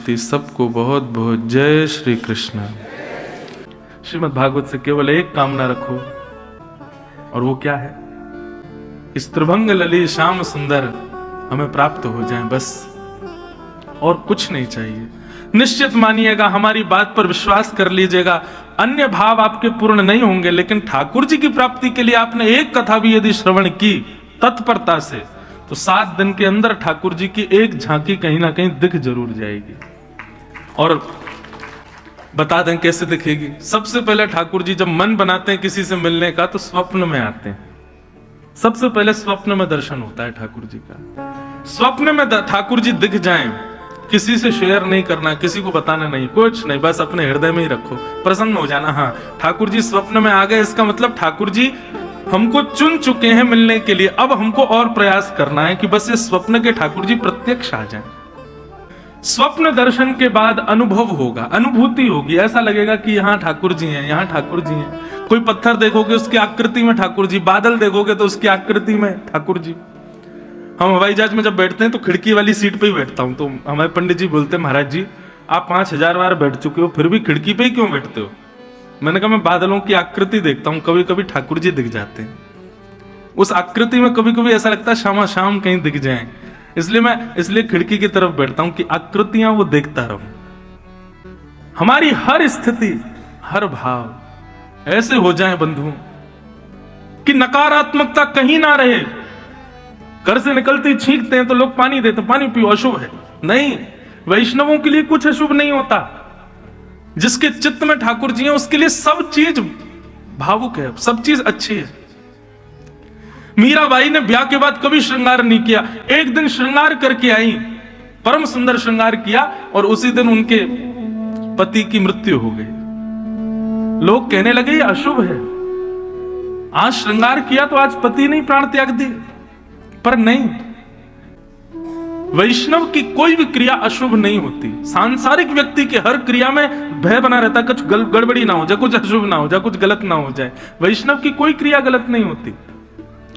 शांति। सबको बहुत बहुत जय श्री कृष्ण। श्रीमद् भागवत से केवल एक कामना रखो, और वो क्या है? इस त्रिभंग ललित श्याम सुंदर हमें प्राप्त हो जाए, बस और कुछ नहीं चाहिए। निश्चित मानिएगा, हमारी बात पर विश्वास कर लीजिएगा, अन्य भाव आपके पूर्ण नहीं होंगे, लेकिन ठाकुर जी की प्राप्ति के लिए आपने एक कथा भी यदि श्रवण की तत्परता से, तो 7 दिन के अंदर ठाकुर जी की एक झांकी कहीं ना कहीं दिख जरूर जाएगी। और बता दें कैसे दिखेगी। सबसे पहले ठाकुर जी जब मन बनाते हैं किसी से मिलने का, तो स्वप्न में आते हैं। सबसे पहले स्वप्न में दर्शन होता है ठाकुर जी का। स्वप्न में ठाकुर जी दिख जाएं, किसी से शेयर नहीं करना, किसी को बताना नहीं, कुछ नहीं, बस अपने हृदय में ही रखो, प्रसन्न हो जाना। हाँ, ठाकुर जी स्वप्न में आ गए, इसका मतलब ठाकुर जी हमको चुन चुके हैं मिलने के लिए। अब हमको और प्रयास करना है कि बस इस स्वप्न के ठाकुर जी प्रत्यक्ष आ जाएं। स्वप्न दर्शन के बाद अनुभव होगा, अनुभूति होगी, ऐसा लगेगा कि यहाँ ठाकुर जी हैं, यहाँ ठाकुर जी हैं। कोई पत्थर देखोगे उसकी आकृति में ठाकुर जी, बादल देखोगे तो उसकी आकृति में ठाकुर जी। हम हवाई जहाज में जब बैठते हैं तो खिड़की वाली सीट पे ही बैठता हूं, तो हमारे पंडित जी बोलते हैं, महाराज जी आप 5000 बार बैठ चुके हो, फिर भी खिड़की पे ही क्यों बैठते हो? मैंने कहा मैं बादलों की आकृति देखता हूं, कभी कभी ठाकुर जी दिख जाते हैं। उस आकृति में कभी कभी ऐसा लगता है शाम शाम कहीं दिख जाएं, इसलिए खिड़की की तरफ बैठता हूं कि आकृतियां वो देखता रहूं। हमारी हर स्थिति, हर भाव ऐसे हो जाए बंधुओं कि नकारात्मकता कहीं ना रहे। घर से निकलते ही छींकते हैं तो लोग पानी देते, पानी पियो, अशुभ है। नहीं, वैष्णवों के लिए कुछ अशुभ नहीं होता। जिसके चित्त में ठाकुर जी हैं उसके लिए सब चीज भावुक है, सब चीज अच्छी है। मीराबाई ने ब्याह के बाद कभी श्रृंगार नहीं किया, एक दिन श्रृंगार करके आई, परम सुंदर श्रृंगार किया, और उसी दिन उनके पति की मृत्यु हो गई। लोग कहने लगे ये अशुभ है, आज श्रृंगार किया तो आज पति नहीं प्राण त्याग दिए। पर नहीं, वैष्णव की कोई भी क्रिया अशुभ नहीं होती। सांसारिक व्यक्ति के हर क्रिया में भय बना रहता, कुछ गड़बड़ी ना हो जाए, कुछ अशुभ ना हो जाए, कुछ गलत ना हो जाए। वैष्णव की कोई क्रिया गलत नहीं होती,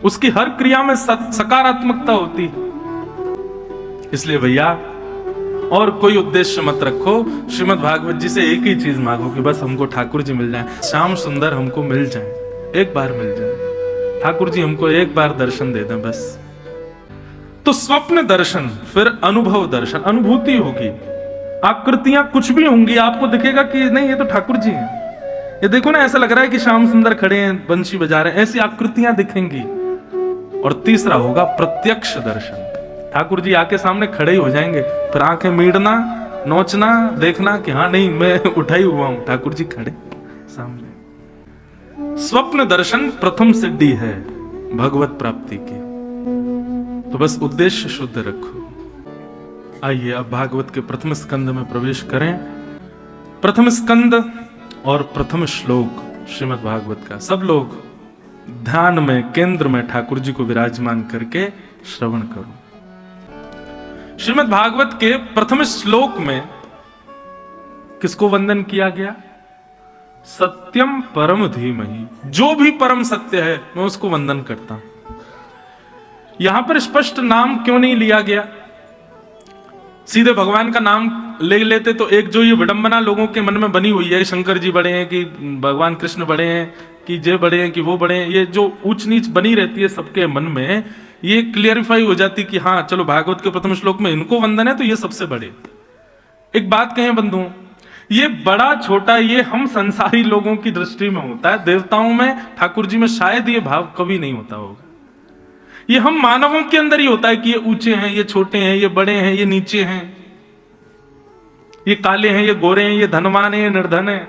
उसकी हर क्रिया में सकारात्मकता होती। इसलिए भैया और कोई उद्देश्य मत रखो, श्रीमद् भागवत जी से एक ही चीज मांगो कि बस हमको ठाकुर जी मिल जाए, श्याम सुंदर हमको मिल जाए, एक बार मिल जाए, ठाकुर जी हमको एक बार दर्शन दे दें बस। तो स्वप्न दर्शन, फिर अनुभव दर्शन, अनुभूति होगी। आकृतियां कुछ भी होंगी, आपको दिखेगा कि नहीं ये तो ठाकुर जी हैं। ये देखो ना, ऐसा लग रहा है कि श्याम सुंदर खड़े हैं, बंशी बजा रहे हैं, ऐसी आकृतियां दिखेंगी। और तीसरा होगा प्रत्यक्ष दर्शन। ठाकुर जी आके सामने खड़े ही हो जाएंगे, फिर आंखें मीड़ना, नोचना, देखना कि हाँ नहीं मैं उठा ही हुआ हूं, ठाकुर जी खड़े सामने। स्वप्न दर्शन प्रथम सिद्धि है भगवत प्राप्ति की। तो बस उद्देश्य शुद्ध रखो। आइए अब भागवत के प्रथम स्कंद में प्रवेश करें। प्रथम स्कंद और प्रथम श्लोक श्रीमद् भागवत का सब लोग ध्यान में, केंद्र में ठाकुर जी को विराजमान करके श्रवण करो। श्रीमद् भागवत के प्रथम श्लोक में किसको वंदन किया गया? सत्यम परम धीमहि, जो भी परम सत्य है मैं उसको वंदन करता हूं। यहां पर स्पष्ट नाम क्यों नहीं लिया गया? सीधे भगवान का नाम ले लेते तो एक जो ये विडंबना लोगों के मन में बनी हुई है, शंकर जी बड़े हैं कि भगवान कृष्ण बड़े हैं कि जे बड़े हैं कि वो बड़े हैं, ये जो ऊंच नीच बनी रहती है सबके मन में, ये क्लियरिफाई हो जाती कि हाँ चलो भागवत के प्रथम श्लोक में इनको वंदन है तो ये सबसे बड़े। एक बात कहें बंधुओं, ये बड़ा छोटा ये हम संसारी लोगों की दृष्टि में होता है, देवताओं में, ठाकुर जी में शायद ये भाव कभी नहीं होता होगा। ये हम मानवों के अंदर ही होता है कि ये ऊंचे हैं, ये छोटे हैं, ये बड़े हैं, ये नीचे हैं, ये काले हैं, ये गोरे हैं, ये धनवान है, ये निर्धन है।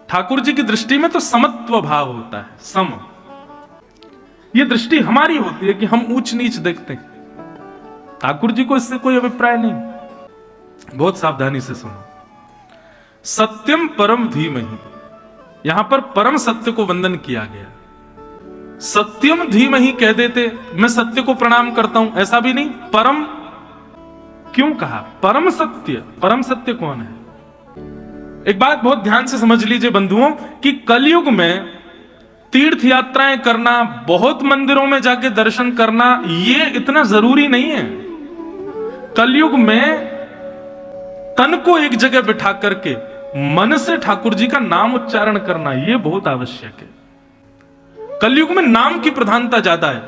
ठाकुर जी की दृष्टि में तो समत्व भाव होता है, सम। ये दृष्टि हमारी होती है कि हम ऊंच नीच देखते हैं। ठाकुर जी को इससे कोई अभिप्राय नहीं। बहुत सावधानी से सुनो। सत्यम परम धीमहि, यहां पर परम सत्य को वंदन किया गया। सत्यम धीमहि कह देते मैं सत्य को प्रणाम करता हूं, ऐसा भी नहीं। परम क्यों कहा? परम सत्य, परम सत्य कौन है? एक बात बहुत ध्यान से समझ लीजिए बंधुओं कि कलयुग में तीर्थ यात्राएं करना, बहुत मंदिरों में जाके दर्शन करना, ये इतना जरूरी नहीं है। कलयुग में तन को एक जगह बिठा करके मन से ठाकुर जी का नाम उच्चारण करना, यह बहुत आवश्यक है। कलयुग में नाम की प्रधानता ज्यादा है,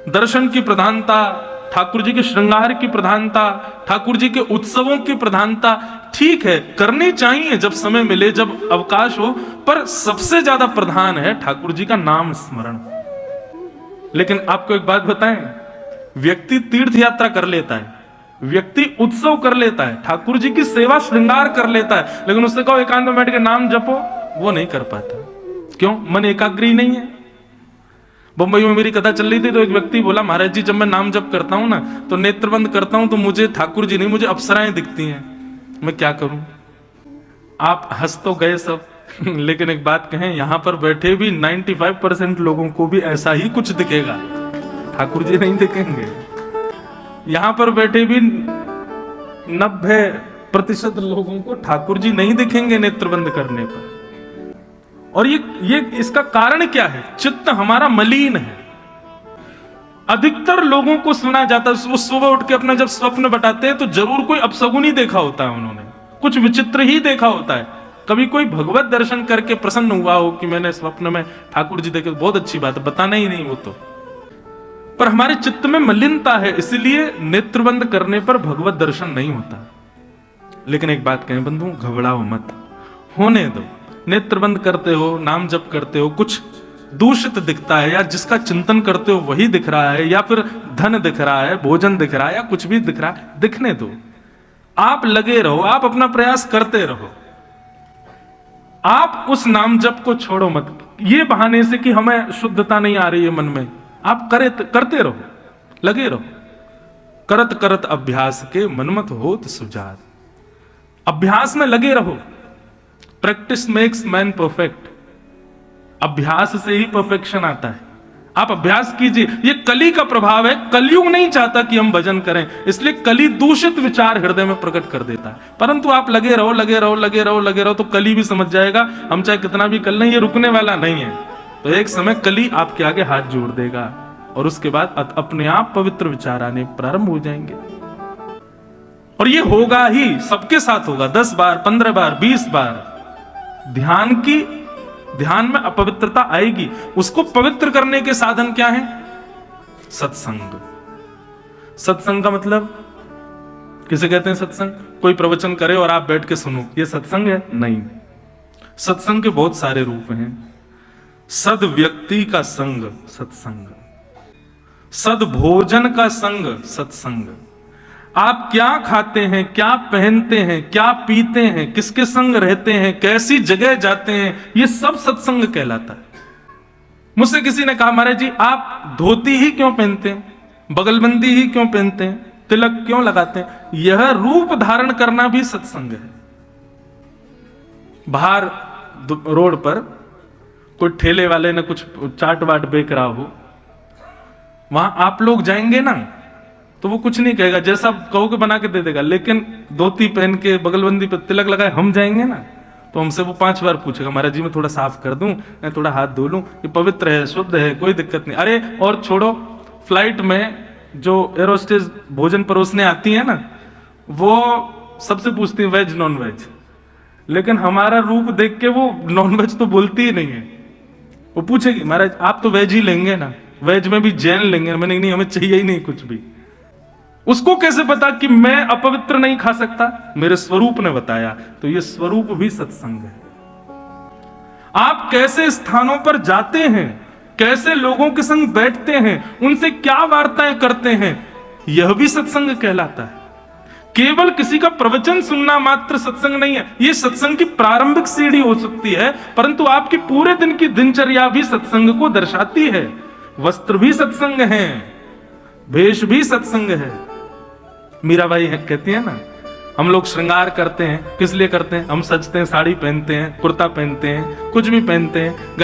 दर्शन की प्रधानता, ठाकुर जी के श्रृंगार की प्रधानता, ठाकुर जी के उत्सवों की प्रधानता ठीक है, करनी चाहिए जब समय मिले, जब अवकाश हो, पर सबसे ज्यादा प्रधान है ठाकुर जी का नाम स्मरण। लेकिन आपको एक बात बताएं, व्यक्ति तीर्थ यात्रा कर लेता है, व्यक्ति उत्सव कर लेता है, ठाकुर जी की सेवा श्रृंगार कर लेता है, लेकिन उससे कहो एकांत में बैठ के नाम जपो, वो नहीं कर पाता। क्यों? मन एकाग्री नहीं है। बंबई में मेरी कथा चल रही थी तो एक व्यक्ति बोला, महाराज जी जब मैं नाम जप करता हूं ना तो नेत्र बंद करता हूं तो मुझे ठाकुर जी नहीं, मुझे अप्सराएं दिखती हैं, मैं क्या करूं? आप हंस तो गए सब लेकिन एक बात कहें, यहां पर बैठे भी 95% लोगों को भी ऐसा ही कुछ दिखेगा, ठाकुर जी नहीं दिखेंगे। यहां पर बैठे भी 90% लोगों को ठाकुर जी नहीं दिखेंगे नेत्र बंद करने पर। और ये इसका कारण क्या है? चित्त हमारा मलिन है। अधिकतर लोगों को सुना जाता है, वो सुबह उठ के अपना जब स्वप्न बताते हैं तो जरूर कोई अपशगुन ही देखा होता है, उन्होंने कुछ विचित्र ही देखा होता है। कभी कोई भगवत दर्शन करके प्रसन्न हुआ हो कि मैंने स्वप्न में ठाकुर जी देखे, बहुत अच्छी बात है, बताना ही नहीं वो तो। पर हमारे चित्त में मलिनता है, इसलिए नेत्रबंद करने पर भगवत दर्शन नहीं होता। लेकिन एक बात कहें बंधु, घबराओ मत, होने दो। नेत्र बंद करते हो, नाम जप करते हो, कुछ दूषित दिखता है या जिसका चिंतन करते हो वही दिख रहा है, या फिर धन दिख रहा है, भोजन दिख रहा है, या कुछ भी दिख रहा है, दिखने दो। आप लगे रहो, आप अपना प्रयास करते रहो, आप उस नाम जप को छोड़ो मत। ये बहाने से कि हमें शुद्धता नहीं आ रही है मन में, आप करते रहो, लगे रहो। करत करत अभ्यास के मनमत होत सुजात, अभ्यास में लगे रहो। प्रैक्टिस मेक्स मैन परफेक्ट, अभ्यास से ही परफेक्शन आता है। आप अभ्यास कीजिए, ये कली का प्रभाव है। कलयुग नहीं चाहता कि हम भजन करें, इसलिए कली दूषित विचार हृदय में प्रकट कर देता है। परंतु आप लगे रहो, लगे रहो, लगे रहो, लगे रहो, तो कली भी समझ जाएगा हम चाहे कितना भी कर लें, ये रुकने वाला नहीं है। तो एक समय कली आपके आगे हाथ जोड़ देगा और उसके बाद अपने आप पवित्र विचार आने प्रारंभ हो जाएंगे। और ये होगा ही, सबके साथ होगा। 10 बार, 15 बार, 20 बार ध्यान में अपवित्रता आएगी, उसको पवित्र करने के साधन क्या है? सत्संग। सत्संग का मतलब, किसे कहते हैं सत्संग? कोई प्रवचन करे और आप बैठ के सुनो, ये सत्संग है? नहीं। सत्संग के बहुत सारे रूप हैं। सद व्यक्ति का संग सत्संग, सद भोजन का संग सत्संग। आप क्या खाते हैं, क्या पहनते हैं, क्या पीते हैं, किसके संग रहते हैं, कैसी जगह जाते हैं, ये सब सत्संग कहलाता है। मुझसे किसी ने कहा, महाराज जी आप धोती ही क्यों पहनते हैं, बगलबंदी ही क्यों पहनते हैं, तिलक क्यों लगाते हैं? यह रूप धारण करना भी सत्संग है। बाहर रोड पर कोई ठेले वाले ने कुछ चाट वाट बेच रहा हो, वहां आप लोग जाएंगे ना तो वो कुछ नहीं कहेगा, जैसा कहोगे बना के दे देगा। लेकिन धोती पहन के बगलबंदी पे तिलक लगाए हम जाएंगे ना तो हमसे वो 5 बार पूछेगा, महाराज जी मैं थोड़ा साफ कर दूं, मैं थोड़ा हाथ धो लूं, ये पवित्र है, शुद्ध है, कोई दिक्कत नहीं। अरे और छोड़ो, फ्लाइट में जो एरोस्टेज भोजन परोसने आती है ना, वो सबसे पूछती है वेज नॉन वेज, लेकिन हमारा रूप देख के वो नॉन वेज तो बोलती ही नहीं है। वो पूछेगी, महाराज आप तो वेज ही लेंगे ना, वेज में भी जैन लेंगे। मैंने नहीं, हमें चाहिए ही नहीं कुछ भी। उसको कैसे पता कि मैं अपवित्र नहीं खा सकता? मेरे स्वरूप ने बताया। तो ये स्वरूप भी सत्संग है। आप कैसे स्थानों पर जाते हैं, कैसे लोगों के संग बैठते हैं, उनसे क्या वार्ताएं करते हैं, यह भी सत्संग कहलाता है। केवल किसी का प्रवचन सुनना मात्र सत्संग नहीं है। यह सत्संग की प्रारंभिक सीढ़ी हो सकती है, परंतु आपकी पूरे दिन की दिनचर्या भी सत्संग को दर्शाती है। वस्त्र भी सत्संग है, वेश भी सत्संग है। मीराबाई कहती है ना, हम लोग श्रृंगार करते हैं, किस लिए करते हैं? हम सजते हैं, साड़ी पहनते हैं, कुर्ता पहनते हैं, कुछ भी पहनते हैं,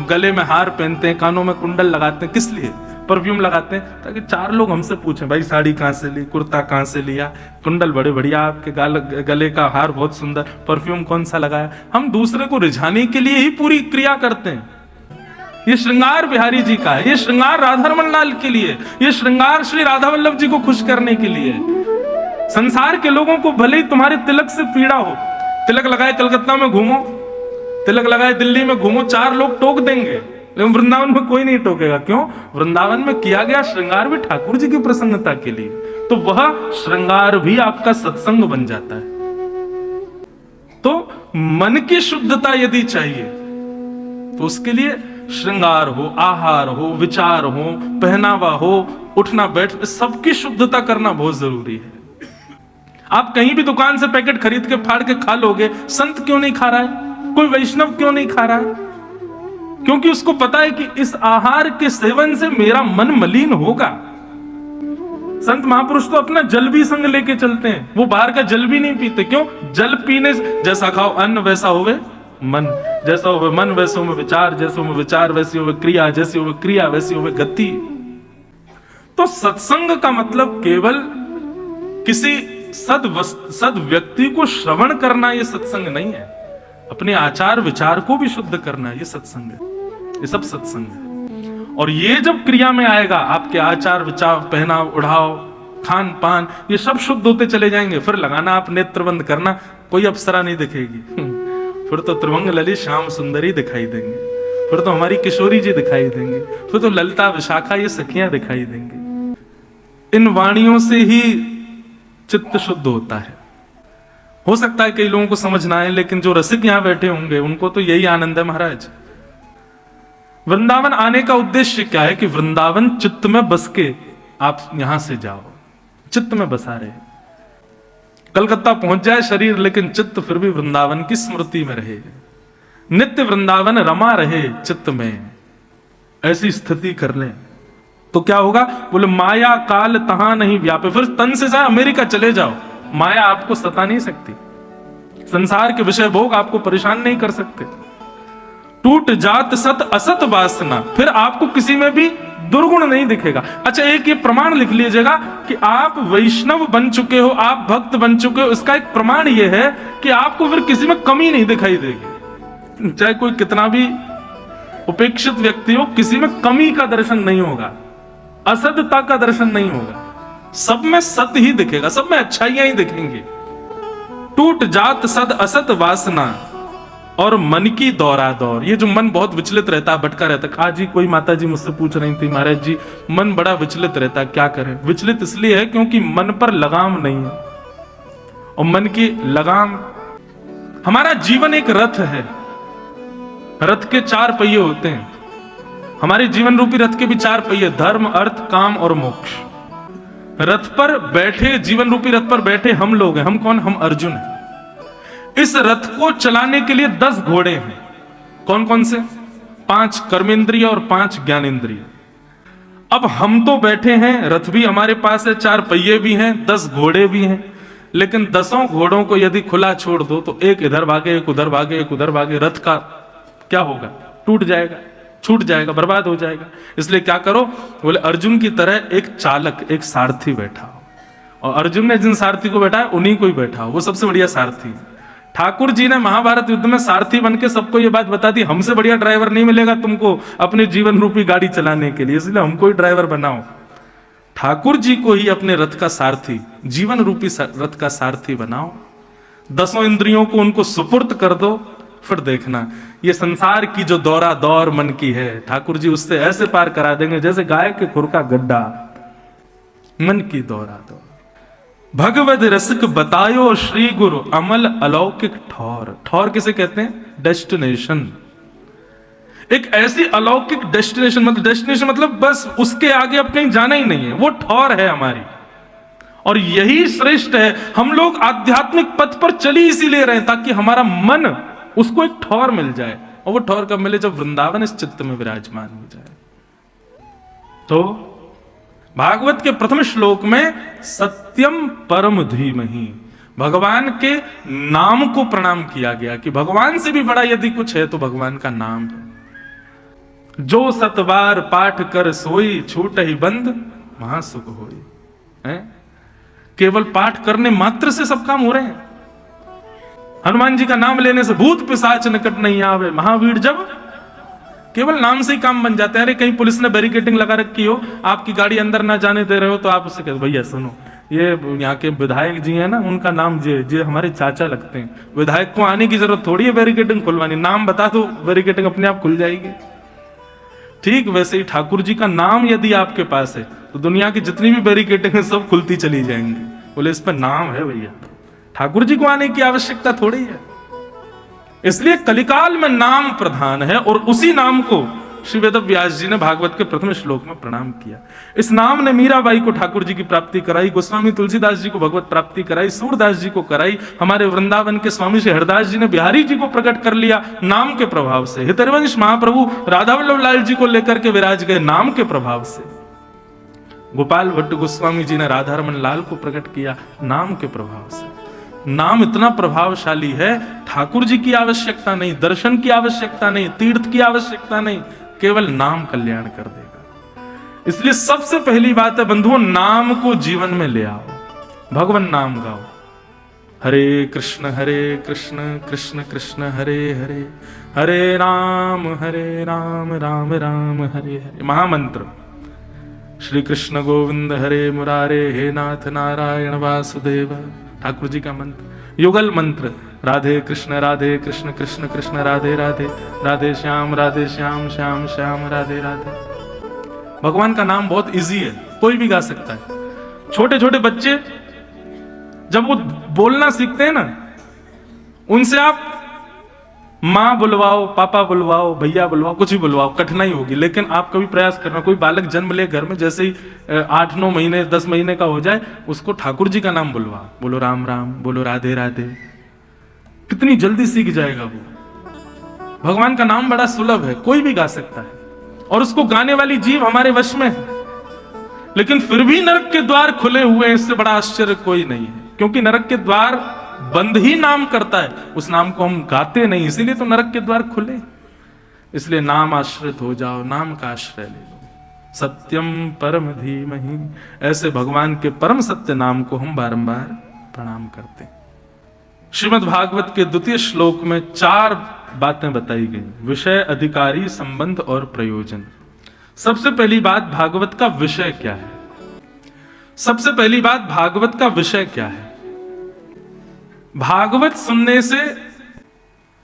गले में हार पहनते हैं, कानों में कुंडल लगाते हैं, किस लिए? परफ्यूम लगाते हैं ताकि 4 लोग हमसे पूछें, भाई साड़ी कहां से ली, कुर्ता कहां से लिया, कुंडल बड़े बढ़िया, आपके गले का हार बहुत सुंदर, परफ्यूम कौन सा लगाया। हम दूसरे को रिझाने के लिए ही पूरी क्रिया करते हैं। ये श्रृंगार बिहारी जी का है, ये श्रृंगार राधारमण लाल के लिए, ये श्रृंगार श्री राधा वल्लभ जी को खुश करने के लिए। संसार के लोगों को भले ही तुम्हारे तिलक से पीड़ा हो, तिलक लगाए कलकत्ता में घूमो, तिलक लगाए दिल्ली में घूमो, 4 लोग टोक देंगे, लेकिन वृंदावन में कोई नहीं टोकेगा। क्यों? वृंदावन में किया गया श्रृंगार भी ठाकुर जी की प्रसन्नता के लिए, तो वह श्रृंगार भी आपका सत्संग बन जाता है। तो मन की शुद्धता यदि चाहिए तो उसके लिए श्रृंगार हो, आहार हो, विचार हो, पहनावा हो, उठना बैठ, सबकी शुद्धता करना बहुत जरूरी है। आप कहीं भी दुकान से पैकेट खरीद के फाड़ के खा लोगे, संत क्यों नहीं खा रहा है? कोई वैष्णव क्यों नहीं खा रहा है? क्योंकि उसको पता है कि इस आहार के सेवन से मेरा मन मलिन होगा। संत महापुरुष तो अपना जल भी संग लेके चलते हैं, वो बाहर का जल भी नहीं पीते। क्यों? जल पीने से जैसा खाओ अन्न वैसा होवे मन, जैसा होवे मन वैसे होवे विचार, जैसे होवे विचार वैसी होवे क्रिया, जैसी होवे क्रिया वैसी होवे गति। तो सत्संग का मतलब केवल किसी सद व्यक्ति को श्रवण करना ये सत्संग नहीं है, अपने आचार विचार को भी शुद्ध करना ये सत्संग है। ये सब सत्संग है। और ये जब क्रिया में आएगा, आपके आचार विचार, पहनाव उड़ाव, खान पान, ये सब शुद्ध होते चले जाएंगे। फिर लगाना आप नेत्र बंद करना, कोई अप्सरा नहीं दिखेगी, फिर तो त्रिभंग ललित श्याम सुंदरी दिखाई देंगे, फिर तो हमारी किशोरी जी दिखाई देंगे, फिर तो ललिता विशाखा ये सखियां दिखाई देंगी। इन वाणियों से ही चित्त शुद्ध होता है। हो सकता है कई लोगों को समझ ना आए, लेकिन जो रसिक यहां बैठे होंगे उनको तो यही आनंद है महाराज। वृंदावन आने का उद्देश्य क्या है? कि वृंदावन चित्त में बस के आप यहां से जाओ, चित्त में बसा रहे। कलकत्ता पहुंच जाए शरीर, लेकिन चित्त फिर भी वृंदावन की स्मृति में रहे, नित्य वृंदावन रमा रहे चित्त में। ऐसी स्थिति कर ले तो क्या होगा? बोले माया काल तहां नहीं व्यापे। फिर तन से जाए अमेरिका चले जाओ, माया आपको सता नहीं सकती, संसार के विषय भोग आपको परेशान नहीं कर सकते। टूट जात सत असत वासना, फिर आपको किसी में भी दुर्गुण नहीं दिखेगा। अच्छा, एक ये प्रमाण लिख लीजिएगा कि आप वैष्णव बन चुके हो, आप भक्त बन चुके हो, इसका एक प्रमाण ये है कि आपको फिर किसी में कमी नहीं दिखाई देगी। चाहे कोई कितना भी उपेक्षित व्यक्ति हो, किसी में कमी का दर्शन नहीं होगा, असदता का दर्शन नहीं होगा, सब में सत्य ही दिखेगा, सब में अच्छाइयां ही दिखेंगी। टूट जात सद असत वासना और मन की दौरा दौर। ये जो मन बहुत विचलित रहता है, भटका रहता है। आज ही कोई माता जी मुझसे पूछ रही थी, महाराज जी मन बड़ा विचलित रहता है, क्या करें? विचलित इसलिए है क्योंकि मन पर लगाम नहीं है, और मन की लगाम, हमारा जीवन एक रथ है, रथ के 4 पहिए होते हैं। हमारे जीवन रूपी रथ के भी 4 पहिए, धर्म, अर्थ, काम और मोक्ष। रथ पर बैठे, जीवन रूपी रथ पर बैठे हम लोग हैं। हम कौन? हम अर्जुन हैं। इस रथ को चलाने के लिए 10 घोड़े हैं। कौन कौन से? 5 कर्मेंद्रिय और 5 ज्ञानेंद्रिय। अब हम तो बैठे हैं, रथ भी हमारे पास है, 4 पहिए भी हैं, 10 घोड़े भी हैं, लेकिन 10 घोड़ों को यदि खुला छोड़ दो तो एक इधर भागे, एक उधर भागे, एक उधर भागे, रथ का क्या होगा? टूट जाएगा, छूट जाएगा, बर्बाद हो जाएगा। इसलिए क्या करो? बोले अर्जुन की तरह एक चालक, एक सारथी बैठा हो, और अर्जुन ने जिन सारथी को बैठा है उन्हीं को ही बैठा हो, वो सबसे बढ़िया सारथी। ठाकुर जी ने महाभारत युद्ध में सारथी बन के सबको ये बात बता दी, हमसे बढ़िया ड्राइवर नहीं मिलेगा तुमको अपने जीवन रूपी गाड़ी चलाने के लिए, इसलिए हमको ही ड्राइवर बनाओ। ठाकुर जी को ही अपने रथ का सारथी, जीवन रूपी रथ का सारथी बनाओ। 10 इंद्रियों को उनको सुपुर्द कर दो, फिर देखना ये संसार की जो दौरा दौर मन की है, ठाकुर जी उससे ऐसे पार करा देंगे जैसे गाय के खुर का गड्ढा। मन की दौरा दौर भगवद रसिक बतायो श्री गुरु अमल अलौकिक ठौर। ठौर किसे कहते हैं? डेस्टिनेशन। एक ऐसी अलौकिक डेस्टिनेशन, मतलब बस उसके आगे अब कहीं जाना ही नहीं है, वो ठौर है हमारी। और यही श्रेष्ठ है। हम लोग आध्यात्मिक पथ पर चली इसीलिए रहे ताकि हमारा मन, उसको एक ठौर मिल जाए। और वो ठौर कब मिले? जब वृंदावन इस चित्त में विराजमान हो जाए। तो भागवत के प्रथम श्लोक में सत्यम परम धीमहि, भगवान के नाम को प्रणाम किया गया कि भगवान से भी बड़ा यदि कुछ है तो भगवान का नाम है। जो सतबार पाठ कर सोई, छूट ही बंद महासुख होई। केवल पाठ करने मात्र से सब काम हो रहे हैं। हनुमान जी का नाम लेने से भूत पिशाच निकट नहीं आवे, महावीर जब केवल नाम से ही काम बन जाते हैं। अरे कहीं पुलिस ने बैरिकेडिंग लगा रखी हो, आपकी गाड़ी अंदर ना जाने दे रहे हो, तो आप उससे कहते भैया सुनो, ये यहाँ के विधायक जी हैं ना, उनका नाम जे हमारे चाचा लगते हैं। विधायक को आने की जरूरत थोड़ी है बैरिकेडिंग खुलवानी, नाम बता दो बैरिकेडिंग अपने आप खुल जाएगी। ठीक वैसे ही ठाकुर जी का नाम यदि आपके पास है तो दुनिया की जितनी भी बैरिकेडिंग है सब खुलती चली जाएंगी। बोले इस पर नाम है भैया, ठाकुर जी को आने की आवश्यकता थोड़ी है। इसलिए कलिकाल में नाम प्रधान है और उसी नाम को श्री वेद व्यास जी ने भागवत के प्रथम श्लोक में प्रणाम किया। इस नाम ने मीराबाई को ठाकुर जी की प्राप्ति कराई, गोस्वामी तुलसीदास जी को भगवत प्राप्ति कराई, सूरदास जी को कराई, हमारे वृंदावन के स्वामी श्री हरदास जी ने बिहारी जी को प्रकट कर लिया नाम के प्रभाव से। हितरवंश महाप्रभु राधा वल्लभ लाल जी को लेकर के विराज गए नाम के प्रभाव से। गोपाल भट्ट गोस्वामी जी ने राधा रमन लाल को प्रकट किया नाम के प्रभाव से। नाम इतना प्रभावशाली है, ठाकुर जी की आवश्यकता नहीं, दर्शन की आवश्यकता नहीं, तीर्थ की आवश्यकता नहीं, केवल नाम कल्याण कर देगा। इसलिए सबसे पहली बात है बंधुओं, नाम को जीवन में ले आओ, भगवान नाम गाओ। हरे कृष्ण कृष्ण कृष्ण हरे हरे, हरे राम राम राम हरे हरे। महामंत्र श्री कृष्ण गोविंद हरे मुरारे, हे नाथ नारायण वासुदेव, ठाकुर जी का मंत्र। युगल मंत्र राधे कृष्ण कृष्ण कृष्ण राधे राधे, राधे श्याम श्याम श्याम राधे राधे। भगवान का नाम बहुत इजी है, कोई भी गा सकता है। छोटे छोटे बच्चे जब वो बोलना सीखते हैं ना, उनसे आप माँ बुलवाओ, पापा बुलवाओ, भैया बुलवाओ, कुछ भी बुलवाओ, कठिनाई होगी। लेकिन आप कभी प्रयास करना, कोई बालक जन्म ले घर में, जैसे ही 8-9 महीने 10 महीने का हो जाए, उसको ठाकुर जी का नाम बुलवाओ, बोलो राम राम, बोलो राधे राधे, कितनी जल्दी सीख जाएगा वो। भगवान का नाम बड़ा सुलभ है, कोई भी गा सकता है और उसको गाने वाली जीव हमारे वश में है। लेकिन फिर भी नरक के द्वार खुले हुए हैं, इससे बड़ा आश्चर्य कोई नहीं है, क्योंकि नरक के द्वार बंद ही नाम करता है, उस नाम को हम गाते नहीं, इसीलिए तो नरक के द्वार खुले। इसलिए नाम आश्रित हो जाओ, नाम का आश्रय ले लो। सत्यम परम धीमहि, ऐसे भगवान के परम सत्य नाम को हम बारंबार प्रणाम करते हैं। श्रीमद् भागवत के द्वितीय श्लोक में 4 बातें बताई गई, विषय, अधिकारी, संबंध और प्रयोजन। सबसे पहली बात, भागवत का विषय क्या है? सबसे पहली बात, भागवत का विषय क्या है? भागवत सुनने से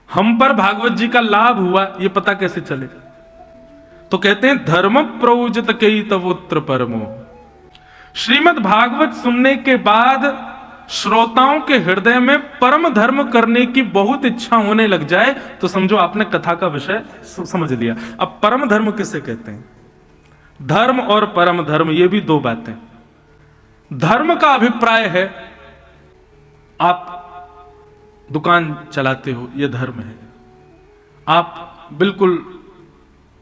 हम पर भागवत जी का लाभ हुआ, यह पता कैसे चलेगा? तो कहते हैं धर्म प्रयोजत कई तवोत्र परमो। श्रीमद् भागवत सुनने के बाद श्रोताओं के हृदय में परम धर्म करने की बहुत इच्छा होने लग जाए तो समझो आपने कथा का विषय समझ लिया। अब परम धर्म किसे कहते हैं? धर्म और परम धर्म, ये भी 2 बातें। धर्म का अभिप्राय है आप दुकान चलाते हो, यह धर्म है। आप बिल्कुल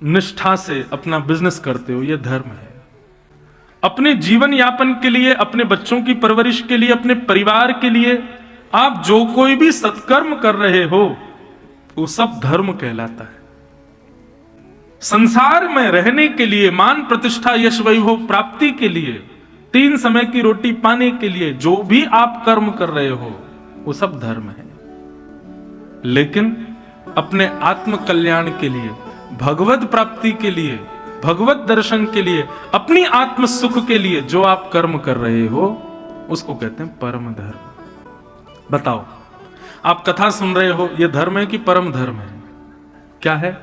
निष्ठा से अपना बिजनेस करते हो, यह धर्म है। अपने जीवन यापन के लिए, अपने बच्चों की परवरिश के लिए, अपने परिवार के लिए आप जो कोई भी सत्कर्म कर रहे हो वो सब धर्म कहलाता है। संसार में रहने के लिए, मान प्रतिष्ठा यश वैभव प्राप्ति के लिए, 3 समय की रोटी पाने के लिए जो भी आप कर्म कर रहे हो वो सब धर्म है। लेकिन अपने आत्म कल्याण के लिए, भगवत प्राप्ति के लिए, भगवत दर्शन के लिए, अपनी आत्म सुख के लिए जो आप कर्म कर रहे हो उसको कहते हैं परम धर्म। बताओ, आप कथा सुन रहे हो, यह धर्म है कि परम धर्म है? क्या है?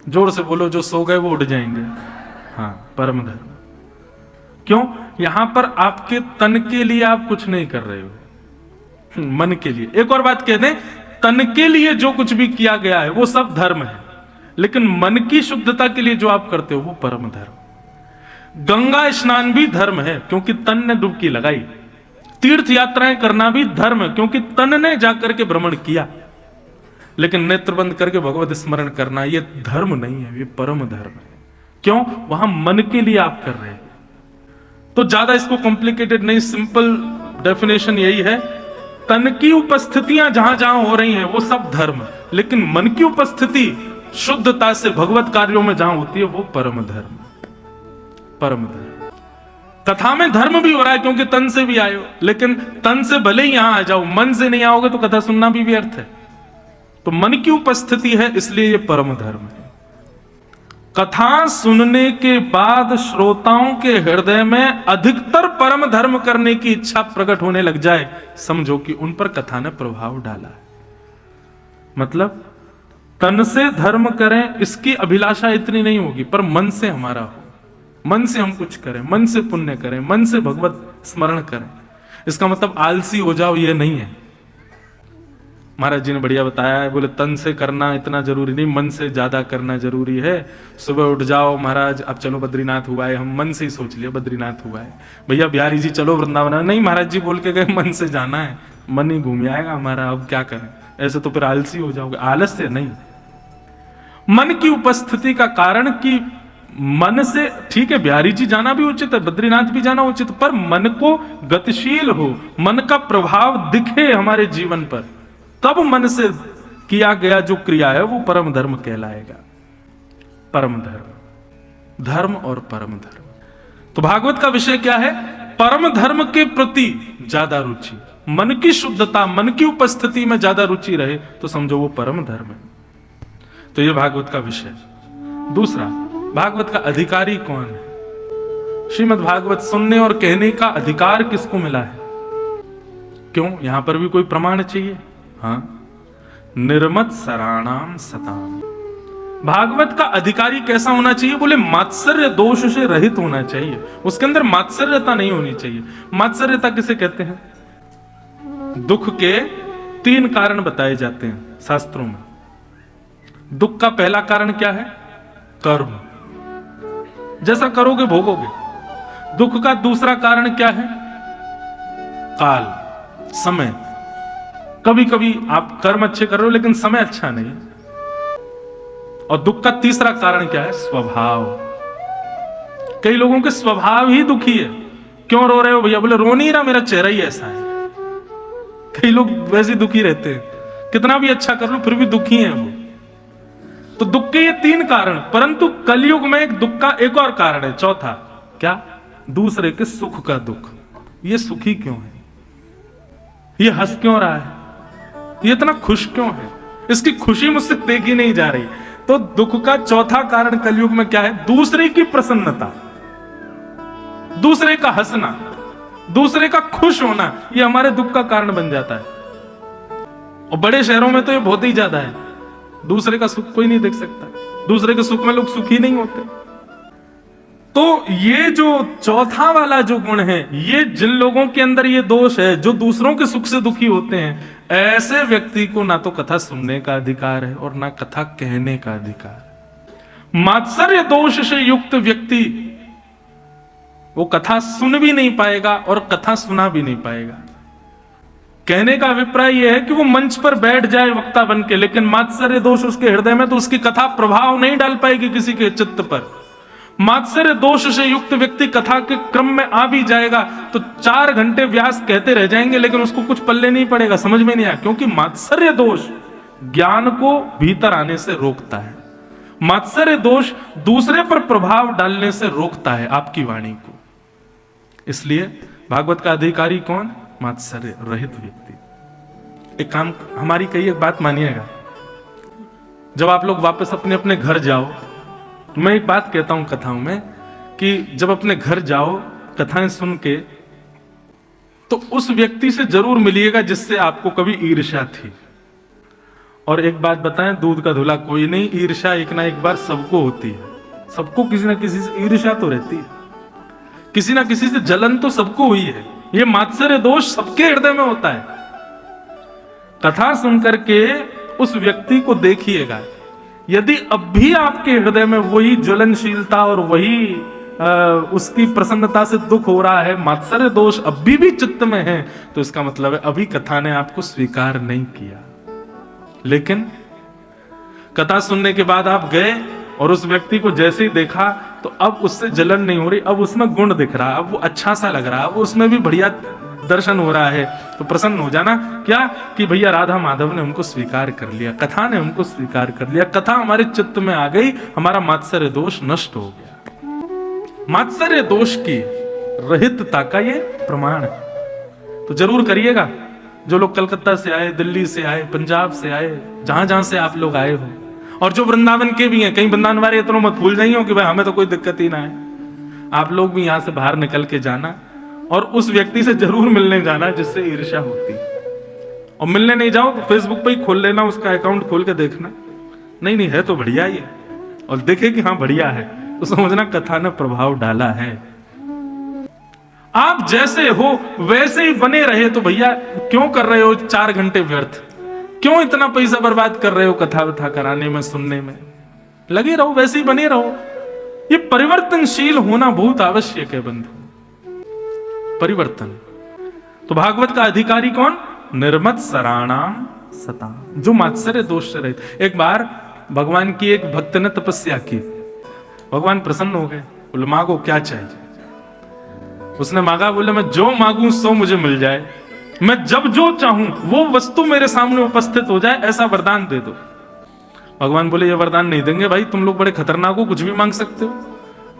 जोर से बोलो, जो सो गए वो उठ जाएंगे। हाँ, परम धर्म। क्यों? यहां पर आपके तन के लिए आप कुछ नहीं कर रहे हो, मन के लिए। एक और बात कहते हैं, तन के लिए जो कुछ भी किया गया है वो सब धर्म है, लेकिन मन की शुद्धता के लिए जो आप करते हो वो परम धर्म। गंगा स्नान भी धर्म है क्योंकि तन ने डुबकी लगाई। तीर्थ यात्राएं करना भी धर्म है क्योंकि तन ने जाकर के भ्रमण किया। लेकिन नेत्र बंद करके भगवत स्मरण करना ये धर्म नहीं है, ये परम धर्म है। क्यों? वहां मन के लिए आप कर रहे हैं। तो ज्यादा इसको कॉम्प्लिकेटेड नहीं, सिंपल डेफिनेशन यही है, तन की उपस्थितियां जहां जहां हो रही हैं वो सब धर्म, लेकिन मन की उपस्थिति शुद्धता से भगवत कार्यों में जहां होती है वो परम धर्म। परम धर्म। कथा में धर्म भी हो रहा है क्योंकि तन से भी आए हो, लेकिन तन से भले ही यहां आ जाओ, मन से नहीं आओगे तो कथा सुनना भी व्यर्थ है। तो मन की उपस्थिति है, इसलिए ये परम धर्म है। कथा सुनने के बाद श्रोताओं के हृदय में अधिकतर परम धर्म करने की इच्छा प्रकट होने लग जाए, समझो कि उन पर कथा ने प्रभाव डाला है। मतलब तन से धर्म करें इसकी अभिलाषा इतनी नहीं होगी, पर मन से हमारा हो, मन से हम कुछ करें, मन से पुण्य करें, मन से भगवत स्मरण करें। इसका मतलब आलसी हो जाओ ये नहीं है। महाराज जी ने बढ़िया बताया है, बोले तन से करना इतना जरूरी नहीं, मन से ज्यादा करना जरूरी है। सुबह उठ जाओ महाराज, अब चलो बद्रीनाथ हुआ है, हम मन से ही सोच लिया बद्रीनाथ हुआ है। भैया बिहारी जी चलो वृंदावन, नहीं महाराज जी बोल के गए मन से जाना है, मन ही घूम आएगा हमारा, अब क्या करें। ऐसे तो फिर आलसी हो जाओगे। आलस्य नहीं, मन की उपस्थिति का कारण कि मन से, ठीक है बिहारी जी जाना भी उचित है, बद्रीनाथ भी जाना उचित, पर मन को गतिशील हो, मन का प्रभाव दिखे हमारे जीवन पर, तब मन से किया गया जो क्रिया है वो परम धर्म कहलाएगा। परम धर्म, धर्म और परम धर्म। तो भागवत का विषय क्या है? परम धर्म के प्रति ज्यादा रुचि, मन की शुद्धता, मन की उपस्थिति में ज्यादा रुचि रहे तो समझो वो परम धर्म है। तो ये भागवत का विषय। दूसरा, भागवत का अधिकारी कौन है? श्रीमद् भागवत सुनने और कहने का अधिकार किसको मिला है? क्यों? यहां पर भी कोई प्रमाण चाहिए। हाँ, निर्मत सराणाम सताम। भागवत का अधिकारी कैसा होना चाहिए? बोले मात्सर्य दोष से रहित होना चाहिए, उसके अंदर मात्सर्यता नहीं होनी चाहिए। मात्सर्यता किसे कहते हैं? दुख के 3 कारण बताए जाते हैं शास्त्रों में। दुख का पहला कारण क्या है? कर्म, जैसा करोगे भोगोगे। दुख का दूसरा कारण क्या है? काल, समय। कभी कभी आप कर्म अच्छे कर रहे हो लेकिन समय अच्छा नहीं। और दुख का तीसरा कारण क्या है? स्वभाव। कई लोगों के स्वभाव ही दुखी है। क्यों रो रहे हो भैया? बोले रो नहीं रहा, मेरा चेहरा ही ऐसा है। कई लोग वैसे दुखी रहते हैं, कितना भी अच्छा कर लो फिर भी दुखी हैं वो। तो दुख के ये 3 कारण, परंतु कलयुग में एक दुख का एक और कारण है, चौथा। क्या? दूसरे के सुख का दुख। ये सुखी क्यों है? ये हंस क्यों रहा है? ये इतना खुश क्यों है? इसकी खुशी मुझसे देखी नहीं जा रही। तो दुख का चौथा कारण कलयुग में क्या है? दूसरे की प्रसन्नता, दूसरे का हंसना, दूसरे का खुश होना, ये हमारे दुख का कारण बन जाता है। और बड़े शहरों में तो ये बहुत ही ज्यादा है। दूसरे का सुख कोई नहीं देख सकता, दूसरे के सुख में लोग सुखी नहीं होते। तो ये जो चौथा वाला जो गुण है, ये जिन लोगों के अंदर ये दोष है, जो दूसरों के सुख से दुखी होते हैं, ऐसे व्यक्ति को ना तो कथा सुनने का अधिकार है और ना कथा कहने का अधिकार। मात्सर्य दोष से युक्त व्यक्ति वो कथा सुन भी नहीं पाएगा और कथा सुना भी नहीं पाएगा। कहने का अभिप्राय यह है कि वो मंच पर बैठ जाए वक्ता बन के, लेकिन मात्सर्य दोष उसके हृदय में, तो उसकी कथा प्रभाव नहीं डाल पाएगी किसी के चित्त पर। मात्सर्य दोष से युक्त व्यक्ति कथा के क्रम में आ भी जाएगा तो 4 घंटे व्यास कहते रह जाएंगे, लेकिन उसको कुछ पल्ले नहीं पड़ेगा, समझ में नहीं आया। क्योंकि मात्सर्य दोष ज्ञान को भीतर आने से रोकता है। मात्सर्य दोष दूसरे पर प्रभाव डालने से रोकता है आपकी वाणी को। इसलिए भागवत का अधिकारी कौन? मात्सर्य रहित व्यक्ति। एक काम, हमारी कई एक बात मानिएगा, जब आप लोग वापस अपने अपने घर जाओ, मैं एक बात कहता हूं कथाओं में कि जब अपने घर जाओ कथाएं सुन के, तो उस व्यक्ति से जरूर मिलिएगा जिससे आपको कभी ईर्ष्या थी। और एक बात बताएं, दूध का धुला कोई नहीं, ईर्ष्या एक ना एक बार सबको होती है। सबको किसी ना किसी से ईर्ष्या तो रहती है, किसी ना किसी से जलन तो सबको हुई है। ये मात्सर्य दोष सबके हृदय में होता है। कथा सुनकर के उस व्यक्ति को देखिएगा, यदि अब भी आपके हृदय में वही ज्वलनशीलता और वही उसकी प्रसन्नता से दुख हो रहा है, मात्सर्य दोष अभी भी चित्त में है, तो इसका मतलब है अभी कथा ने आपको स्वीकार नहीं किया। लेकिन कथा सुनने के बाद आप गए और उस व्यक्ति को जैसे ही देखा तो अब उससे जलन नहीं हो रही, अब उसमें गुण दिख रहा, अब वो अच्छा सा लग रहा, अब उसमें भी बढ़िया दर्शन हो रहा है, तो प्रसन्न हो जाना। क्या कि भैया राधा माधव ने हमको स्वीकार कर लिया, कथा ने हमको स्वीकार कर लिया, कथा हमारे चित्त में आ गई, हमारा मात्सर्य दोष नष्ट हो गया। मात्सर्य दोष की रहितता का ये प्रमाण है। तो जरूर करिएगा। जो लोग कलकत्ता से आए, दिल्ली से आए, पंजाब से आए, जहां जहां से आप लोग आए हो, और जो वृंदावन के भी हैं, कहीं वृंदावन वाले इतना मत भूल जाइए कि भाई हमें तो कोई दिक्कत ही ना है। आप लोग भी यहां से बाहर निकल के जाना और उस व्यक्ति से जरूर मिलने जाना जिससे ईर्ष्या होती है। और मिलने नहीं जाओ तो फेसबुक पे ही खोल लेना, उसका अकाउंट खोल के देखना, नहीं है तो बढ़िया ही है, और देखे कि हाँ बढ़िया है तो समझना कथा ने प्रभाव डाला है। आप जैसे हो वैसे ही बने रहे तो भैया क्यों कर रहे हो 4 घंटे व्यर्थ, क्यों इतना पैसा बर्बाद कर रहे हो कथा वथा कराने में, सुनने में? लगे रहो, वैसे ही बने रहो। ये परिवर्तनशील होना बहुत आवश्यक है बंधु, परिवर्तन। तो भागवत का अधिकारी कौन? निर्मत सराणाम सता, जो मात्सर्य दोष से रहित। एक बार भगवान की एक भक्त ने तपस्या की, भगवान प्रसन्न हो गए, बोले मांगो क्या चाहिए। उसने मांगा, बोले मैं जो मांगू सो मुझे मिल जाए, मैं जब जो चाहूं वो वस्तु मेरे सामने उपस्थित हो जाए, ऐसा वरदान दे दो। भगवान बोले ये वरदान नहीं देंगे भाई, तुम लोग बड़े खतरनाक हो, कुछ भी मांग सकते हो।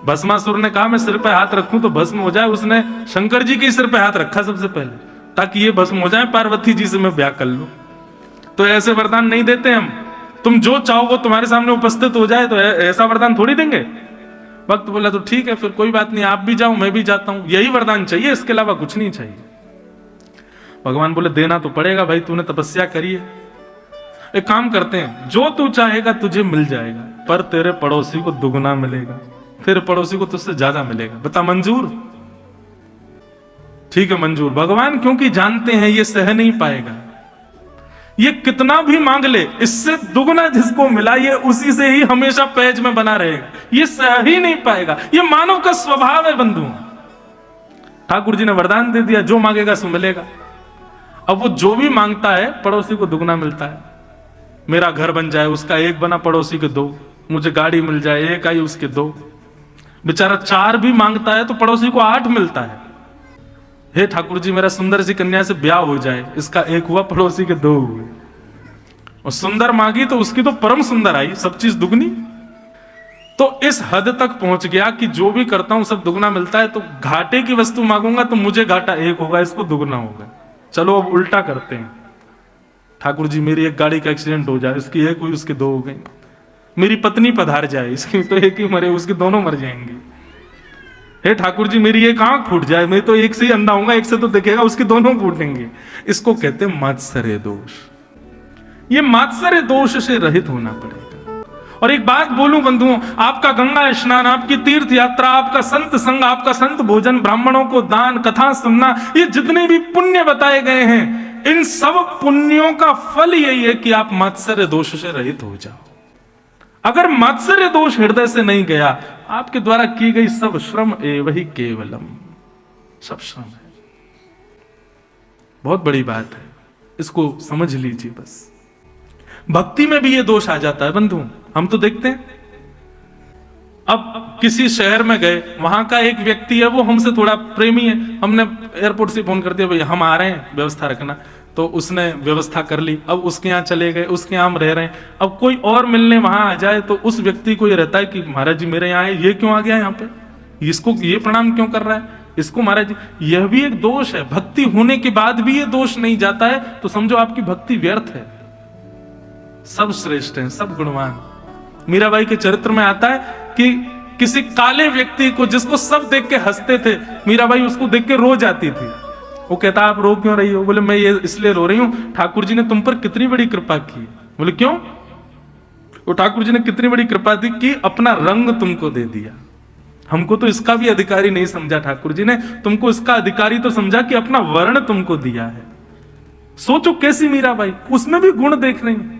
भस्मासुर ने कहा मैं सिर पे हाथ रखूं तो भस्म हो जाए, उसने शंकर जी के सिर पे हाथ रखा सबसे पहले, ताकि ये भस्म हो जाए, पार्वती जी से मैं ब्याह कर लूं। तो ऐसे वरदान नहीं देते हम, तुम जो चाहो वो तुम्हारे सामने उपस्थित हो जाए, तो ऐसा वरदान थोड़ी देंगे। भक्त बोला तो ठीक है फिर कोई बात नहीं, आप भी जाओ मैं भी जाता हूं, यही वरदान चाहिए, इसके अलावा कुछ नहीं चाहिए। भगवान बोले देना तो पड़ेगा भाई, तूने तपस्या करी है, एक काम करते हैं, जो तू चाहेगा तुझे मिल जाएगा, पर तेरे पड़ोसी को दुगना मिलेगा, तेरे पड़ोसी को तुझसे ज्यादा मिलेगा, बता मंजूर? ठीक है मंजूर। भगवान क्योंकि जानते हैं ये सह नहीं पाएगा, ये कितना भी मांग ले, इससे दुगना जिसको मिला ये उसी से ही हमेशा पेज में बना रहेगा, ये सह ही नहीं पाएगा। ये मानव का स्वभाव है बंधु। ठाकुर जी ने वरदान दे दिया, जो मांगेगा सो मिलेगा। अब वो जो भी मांगता है पड़ोसी को दुगना मिलता है। मेरा घर बन जाए, उसका 1 बना, पड़ोसी के 2, मुझे गाड़ी मिल जाए, 1 आई उसके 2। बेचारा 4 भी मांगता है तो पड़ोसी को 8 मिलता है। हे ठाकुर जी मेरा सुंदर सी कन्या से ब्याह हो जाए, इसका 1 हुआ, पड़ोसी के 2 हुए। और सुंदर मांगी तो उसकी तो परम सुंदर आई, सब चीज दुगनी। तो इस हद तक पहुंच गया कि जो भी करता हूं सब दुगना मिलता है, तो घाटे की वस्तु मांगूंगा तो मुझे घाटा 1 होगा, इसको दुगना होगा। चलो अब उल्टा करते हैं, ठाकुर जी मेरी एक गाड़ी का एक्सीडेंट हो जाए, इसकी 1 हुई उसके 2 हो गई। मेरी पत्नी पधार जाए, इसकी तो 1 ही मरे, उसके दोनों मर जाएंगे। हे ठाकुर जी मेरी एक आंख फूट जाए, मैं तो 1 से ही अंधा होऊंगा, 1 से तो देखेगा, उसके दोनों फूटेंगे। इसको कहते हैं मात्सर्य दोष। ये मात्सर्य दोष से रहित होना पड़ेगा। और एक बात बोलूं बंधुओं, आपका गंगा स्नान, आपकी तीर्थ यात्रा, आपका संत संग, आपका संत भोजन, ब्राह्मणों को दान, कथा सुनना, ये जितने भी पुण्य बताए गए हैं, इन सब पुण्यों का फल यही है कि आप मात्सर्य दोष से रहित हो जाओ। अगर मात्सर्य दोष हृदय से नहीं गया, आपके द्वारा की गई सब श्रम एवं केवलम, सब श्रम है। बहुत बड़ी बात है, इसको समझ लीजिए बस। भक्ति में भी ये दोष आ जाता है बंधु। हम तो देखते हैं, अब किसी शहर में गए, वहां का एक व्यक्ति है वो हमसे थोड़ा प्रेमी है, हमने एयरपोर्ट से फोन कर दिया भाई हम आ रहे हैं, व्यवस्था रखना, तो उसने व्यवस्था कर ली। अब उसके यहाँ चले गए, उसके यहाँ हम रह रहे हैं। अब कोई और मिलने वहां आ जाए तो उस व्यक्ति को ये रहता है कि महाराज जी मेरे यहाँ है, ये क्यों आ गया यहाँ पे, इसको ये प्रणाम क्यों कर रहा है, इसको महाराज जी। यह भी एक दोष है। भक्ति होने के बाद भी ये दोष नहीं जाता है तो समझो आपकी भक्ति व्यर्थ है। सब श्रेष्ठ हैं, सब गुणवान। मीराबाई के चरित्र में आता है कि किसी काले व्यक्ति को, जिसको सब देख के हंसते थे, मीराबाई उसको देख के रो जाती थी। वो कहता आप रो क्यों रही हो? बोले मैं ये इसलिए रो रही हूं, ठाकुर जी ने तुम पर कितनी बड़ी कृपा की। बोले क्यों? वो ठाकुर जी ने कितनी बड़ी कृपा दी कि अपना रंग तुमको दे दिया। हमको तो इसका भी अधिकारी नहीं समझा, ठाकुर जी ने तुमको इसका अधिकारी तो समझा कि अपना वर्ण तुमको दिया है। सोचो कैसी मीराबाई, उसमें भी गुण देख रही है।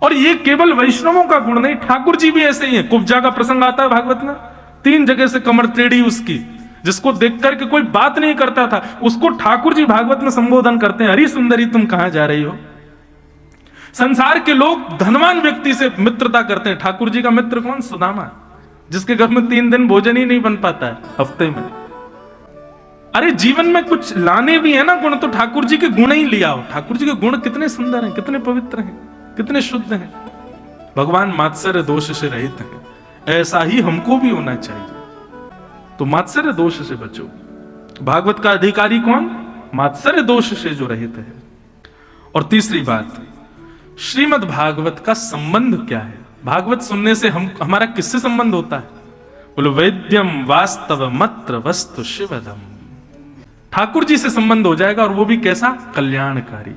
और ये केवल वैष्णवों का गुण नहीं, ठाकुर जी भी ऐसे ही है। कुब्जा का प्रसंग आता है भागवत में, 3 जगह से कमर टेढ़ी उसकी, जिसको देख करके कोई बात नहीं करता था, उसको ठाकुर जी भागवत में संबोधन करते हैं, हरी सुंदरी तुम कहां जा रही हो। संसार के लोग धनवान व्यक्ति से मित्रता करते हैं, ठाकुर जी का मित्र कौन? सुदामा, जिसके घर में 3 दिन भोजन ही नहीं बन पाता है हफ्ते में। अरे जीवन में कुछ लाने भी है ना गुण, तो ठाकुर जी के गुण ही लिया हो। ठाकुर जी के गुण कितने सुंदर हैं, कितने पवित्र हैं, कितने शुद्ध हैं। भगवान मात्सर्य दोष से रहित हैं। ऐसा ही हमको भी होना चाहिए। तो मात्सर्य दोष से बचो। भागवत का अधिकारी कौन? मात्सर्य दोष से जो रहित है। और तीसरी बात, श्रीमद् भागवत का संबंध क्या है? भागवत सुनने से हमारा किससे संबंध होता है? बोलो वैद्यम वास्तव मत्र वस्तु शिवदम। ठाकुर जी से संबंध हो जाएगा, और वो भी कैसा? कल्याणकारी,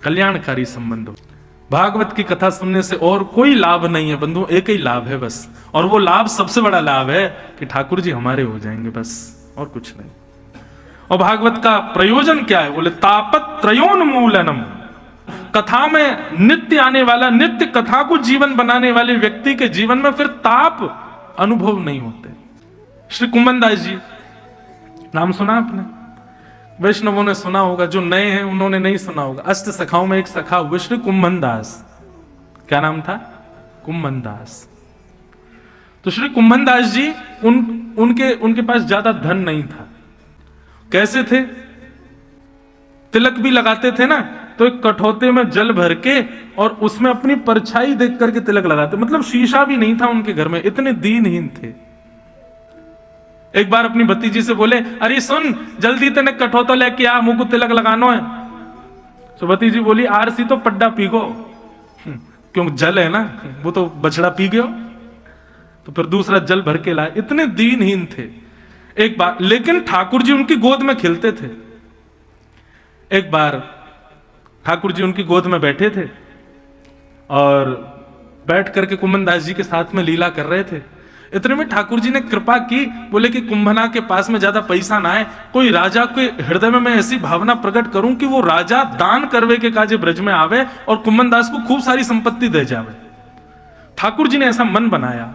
कल्याणकारी संबंध हो। भागवत की कथा सुनने से और कोई लाभ नहीं है बंधु, एक ही लाभ है बस, और वो लाभ सबसे बड़ा लाभ है कि ठाकुर जी हमारे हो जाएंगे, बस और कुछ नहीं। और भागवत का प्रयोजन क्या है? बोले तापत्रयोन्मूलनम। कथा में नित्य आने वाला, नित्य कथा को जीवन बनाने वाले व्यक्ति के जीवन में फिर ताप अनुभव नहीं होते। श्री कुंभनदास जी, नाम सुना आपने? वैष्णवों ने सुना होगा, जो नए हैं उन्होंने नहीं सुना होगा। अष्ट सखाओं में एक सखा हुए श्री कुंभनदास। क्या नाम था? कुंभनदास। तो श्री कुंभनदास जी उनके पास ज्यादा धन नहीं था। कैसे थे? तिलक भी लगाते थे ना, तो एक कठौते में जल भर के और उसमें अपनी परछाई देख करके तिलक लगाते। मतलब शीशा भी नहीं था उनके घर में, इतने दीनहीन थे। एक बार अपनी भतीजी से बोले, अरे सुन जल्दी तेने कठौता लेके आ, मुंह को तिलक लगाना है। तो भतीजी बोली, आरसी तो पड्डा पी गो। क्यों? जल है ना, वो तो बछड़ा पी गयो। तो फिर दूसरा जल भर के लाए। इतने दीनहीन थे। एक बार लेकिन ठाकुर जी उनकी गोद में खेलते थे। एक बार ठाकुर जी उनकी गोद में बैठे थे और बैठ करके कुंभनदास जी के साथ में लीला कर रहे थे। इतने में ठाकुर जी ने कृपा की, बोले कि कुंभना के पास में ज्यादा पैसा ना है, कोई राजा के हृदय में मैं ऐसी भावना प्रकट करूं कि वो राजा दान करवे के काजे ब्रज में आवे और कुंभनदास को खूब सारी संपत्ति दे जावे। ठाकुर जी ने ऐसा मन बनाया।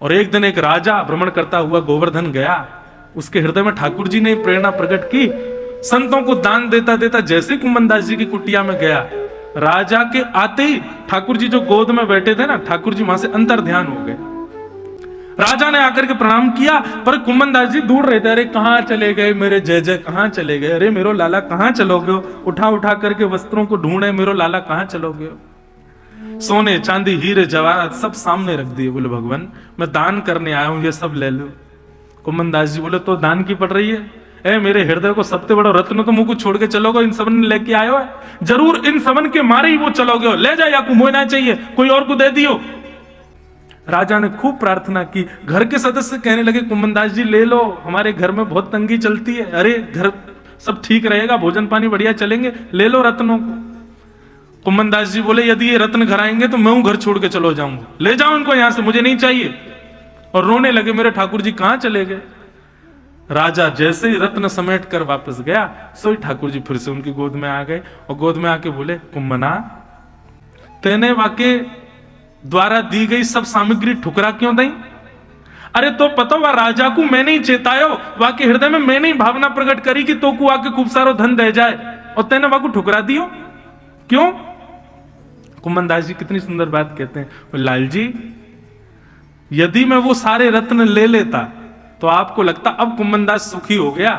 और एक दिन एक राजा भ्रमण करता हुआ गोवर्धन गया, उसके हृदय में ठाकुर जी ने प्रेरणा प्रकट की। संतों को दान देता देता जैसे कुंभनदास जी की कुटिया में गया, राजा के आते ही ठाकुर जी जो गोद में बैठे थे ना, ठाकुर जी वहां से अंतर ध्यान हो गए। राजा ने आकर के प्रणाम किया, पर कुंभनदास जी दूर रहते। अरे कहां चले गए मेरे जय जय, कहां चले गए? अरे मेरो लाला कहां चलोगे? उठा उठा करके वस्त्रों को ढूंढे, मेरो लाला कहां चलोगे? सोने चांदी हीरे जवाहरात सब सामने रख दिए। बोले भगवान मैं दान करने आया हूं, ये सब ले लो। कुंभनदास जी बोले, तो दान की पड़ रही है? ए मेरे हृदय को सबसे बड़ा रत्न तो मुंह को छोड़ के चलोगे, इन सबन लेके आयो है, जरूर इन सबन के मारे ही वो चलोगे। ले जा, या कुछ ना चाहिए, कोई और को दे दियो। राजा ने खूब प्रार्थना की। घर के सदस्य कहने लगे, कुंभनदास जी ले लो, हमारे घर में बहुत तंगी चलती है। अरे घर सब ठीक रहेगा, भोजन पानी बढ़िया चलेंगे, ले लो रत्नों को। कुंभनदास जी बोले, यदि ये रत्न घर आएंगे तो मैं घर छोड़ के चलो जाऊंगा, ले जाओ इनको यहां से, मुझे नहीं चाहिए। और रोने लगे, मेरे ठाकुर जी कहां चले गए? राजा जैसे ही रत्न समेट कर वापस गया, सोई ठाकुर जी फिर से उनकी गोद में आ गए और गोद में आके बोले, कुंभना तेने वाके द्वारा दी गई सब सामग्री ठुकरा क्यों दई? अरे तो पता हुआ राजा को मैंने ही चेतायो, वाके हृदय में मैंने ही भावना प्रकट करी कि तो को आके खूब सारो धन दे जाए, और तेने वाको ठुकरा दियो क्यों? कुंभनदास जी कितनी सुंदर बात कहते हैं, लाल जी यदि मैं वो सारे रत्न ले लेता तो आपको लगता अब कुंभनदास सुखी हो गया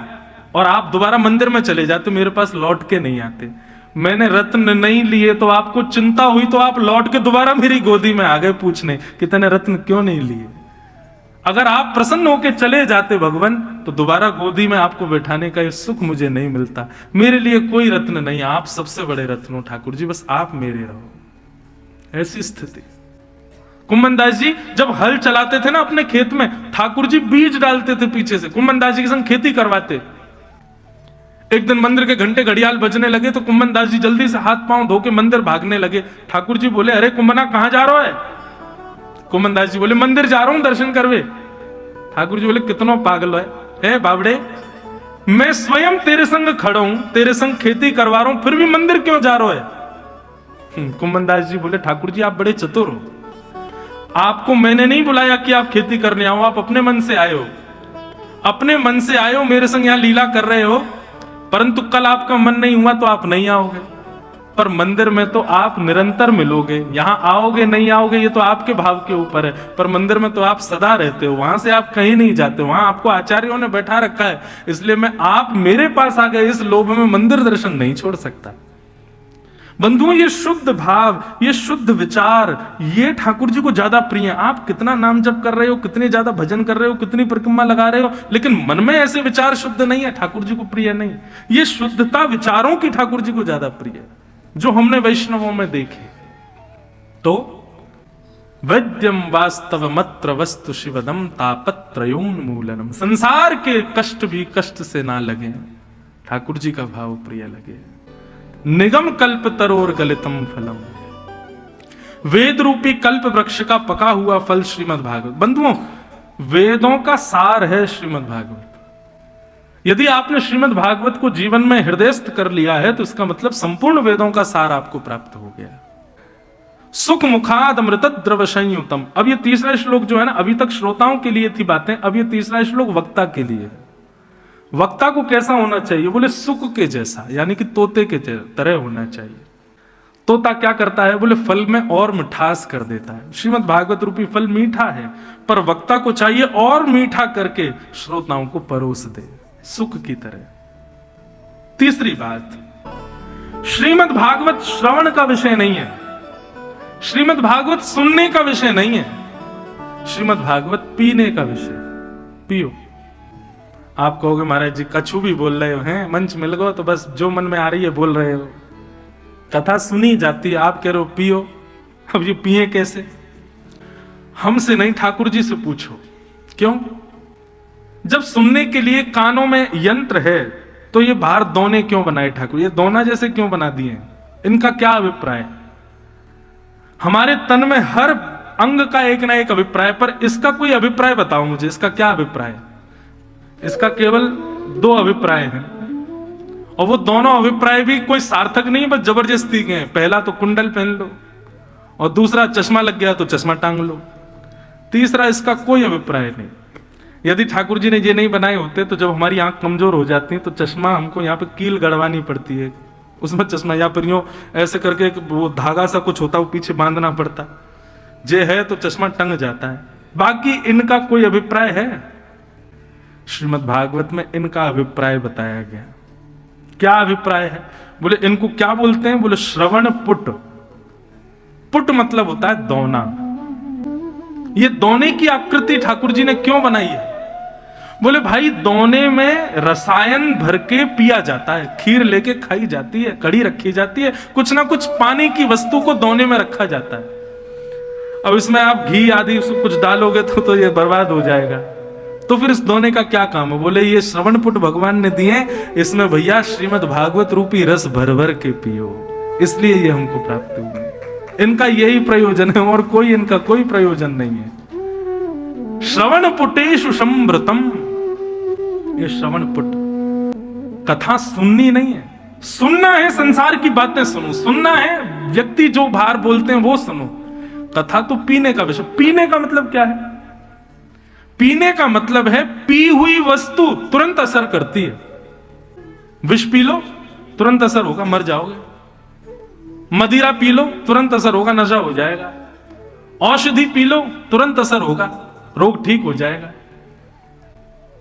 और आप दोबारा मंदिर में चले जाते, मेरे पास लौट के नहीं आते। मैंने रत्न नहीं लिए तो आपको चिंता हुई, तो आप लौट के दोबारा मेरी गोदी में आ गए पूछने कि तूने रत्न क्यों नहीं लिए। अगर आप प्रसन्न होकर चले जाते भगवान, तो दोबारा गोदी में आपको बैठाने का ये सुख मुझे नहीं मिलता। मेरे लिए कोई रत्न नहीं, आप सबसे बड़े रत्न हो ठाकुर जी, बस आप मेरे रहो। ऐसी स्थिति। कुंभनदास जी जब हल चलाते थे ना अपने खेत में, ठाकुर जी बीज डालते थे पीछे से, कुंभनदास जी के संग खेती करवाते। एक दिन मंदिर के घंटे घड़ियाल बजने लगे तो कुंभनदास जी जल्दी से हाथ पांव धो के मंदिर भागने लगे। ठाकुर जी बोले, अरे कुंभना कहां जा रहा है? कुंभनदास जी बोले, मंदिर जा रहा हूं दर्शन करवे। ठाकुर जी बोले, कितना पागल है बाबड़े, मैं स्वयं तेरे संग खड़ा हूं, तेरे संग खेती करवा रहा हूं, फिर भी मंदिर क्यों जा रहा है? कुंभनदास जी बोले, ठाकुर जी आप बड़े चतुर हो, आपको मैंने नहीं बुलाया कि आप खेती करने आओ, आप अपने मन से आए हो, अपने मन से आए हो, मेरे संग यहां लीला कर रहे हो, परंतु कल आपका मन नहीं हुआ तो आप नहीं आओगे, पर मंदिर में तो आप निरंतर मिलोगे। यहां आओगे नहीं आओगे ये तो आपके भाव के ऊपर है, पर मंदिर में तो आप सदा रहते हो, वहां से आप कहीं नहीं जाते, वहां आपको आचार्यों ने बैठा रखा है, इसलिए मैं आप मेरे पास आ गए इस लोभ में मंदिर दर्शन नहीं छोड़ सकता। बंधुओं ये शुद्ध भाव, ये शुद्ध विचार, ये ठाकुर जी को ज्यादा प्रिय है। आप कितना नाम जप कर रहे हो, कितने ज्यादा भजन कर रहे हो, कितनी परिक्रमा लगा रहे हो, लेकिन मन में ऐसे विचार शुद्ध नहीं है, ठाकुर जी को प्रिय नहीं। ये शुद्धता विचारों की ठाकुर जी को ज्यादा प्रिय है। जो हमने वैष्णवों में देखे। तो वैद्यम वास्तव मत्र वस्तु शिवदम तापत्रयोन्मूलनम, संसार के कष्ट भी कष्ट से ना लगे, ठाकुर जी का भाव प्रिय लगे। निगम कल्प तरोर गलितम फलम, वेद रूपी कल्प वृक्ष का पका हुआ फल श्रीमद् भागवत। बंधुओं, वेदों का सार है श्रीमद् भागवत। यदि आपने श्रीमद् भागवत को जीवन में हृदयस्थ कर लिया है तो इसका मतलब संपूर्ण वेदों का सार आपको प्राप्त हो गया। सुख मुखाद अमृत द्रव संयुतम। अब ये तीसरा श्लोक जो है ना, अभी तक श्रोताओं के लिए थी बातें, अब ये तीसरा श्लोक वक्ता के लिए। वक्ता को कैसा होना चाहिए? बोले सुख के जैसा, यानी कि तोते के तरह होना चाहिए। तोता क्या करता है? बोले फल में और मिठास कर देता है। श्रीमद् भागवत रूपी फल मीठा है, पर वक्ता को चाहिए और मीठा करके श्रोताओं को परोस दे, सुख की तरह। तीसरी बात, श्रीमद् भागवत श्रवण का विषय नहीं है, श्रीमद् भागवत सुनने का विषय नहीं है, श्रीमद् भागवत पीने का विषय। पियो। आप कहोगे महाराज जी कछु भी बोल रहे हो, हैं मंच मिल गो तो बस जो मन में आ रही है बोल रहे हो, कथा सुनी जाती है, आप कह रहे हो पियो। अब ये पिए कैसे? हमसे नहीं, ठाकुर जी से पूछो। क्यों? जब सुनने के लिए कानों में यंत्र है तो ये बाहर दोने क्यों बनाए ठाकुर? ये दोना जैसे क्यों बना दिए? इनका क्या अभिप्राय? हमारे तन में हर अंग का एक ना एक अभिप्राय, पर इसका कोई अभिप्राय बताओ मुझे, इसका क्या अभिप्राय? इसका केवल दो अभिप्राय हैं, और वो दोनों अभिप्राय भी कोई सार्थक नहीं, बस जबरदस्ती के हैं। पहला तो कुंडल पहन लो, और दूसरा चश्मा लग गया तो चश्मा टांग लो। तीसरा इसका कोई अभिप्राय नहीं। यदि ठाकुर जी ने ये नहीं बनाए होते तो जब हमारी आंख कमजोर हो जाती है तो चश्मा हमको यहाँ पे कील गड़वानी पड़ती है, उसमें चश्मा यहाँ पर यूं ऐसे करके वो धागा सा कुछ होता है वो पीछे बांधना पड़ता, जे है तो चश्मा टंग जाता है। बाकी इनका कोई अभिप्राय है? श्रीमद् भागवत में इनका अभिप्राय बताया गया। क्या अभिप्राय है? बोले इनको क्या बोलते हैं? बोले श्रवण पुट। पुट मतलब होता है दोना। ये दोने की आकृति ठाकुर जी ने क्यों बनाई है? बोले भाई दोने में रसायन भर के पिया जाता है, खीर लेके खाई जाती है, कड़ी रखी जाती है, कुछ ना कुछ पानी की वस्तु को दोने में रखा जाता है। अब इसमें आप घी आदि कुछ डालोगे तो ये बर्बाद हो जाएगा। तो फिर इस दोने का क्या काम है? बोले ये श्रवण पुट भगवान ने दिए, इसमें भैया श्रीमद् भागवत रूपी रस भर भर के पियो, इसलिए ये हमको प्राप्त हुए। इनका यही प्रयोजन है और कोई इनका कोई प्रयोजन नहीं है। श्रवण पुटेषु संभृतम। ये श्रवण पुट कथा सुननी नहीं है, सुनना है संसार की बातें सुनो, सुनना है व्यक्ति जो बाहर बोलते हैं वो सुनो। कथा तो पीने का विषय। पीने का मतलब क्या है? पीने का मतलब है पी हुई वस्तु तुरंत असर करती है। विष पी लो तुरंत असर होगा, मर जाओगे। मदिरा पी लो तुरंत असर होगा, नशा हो जाएगा। औषधि पी लो तुरंत असर होगा, रोग ठीक हो जाएगा।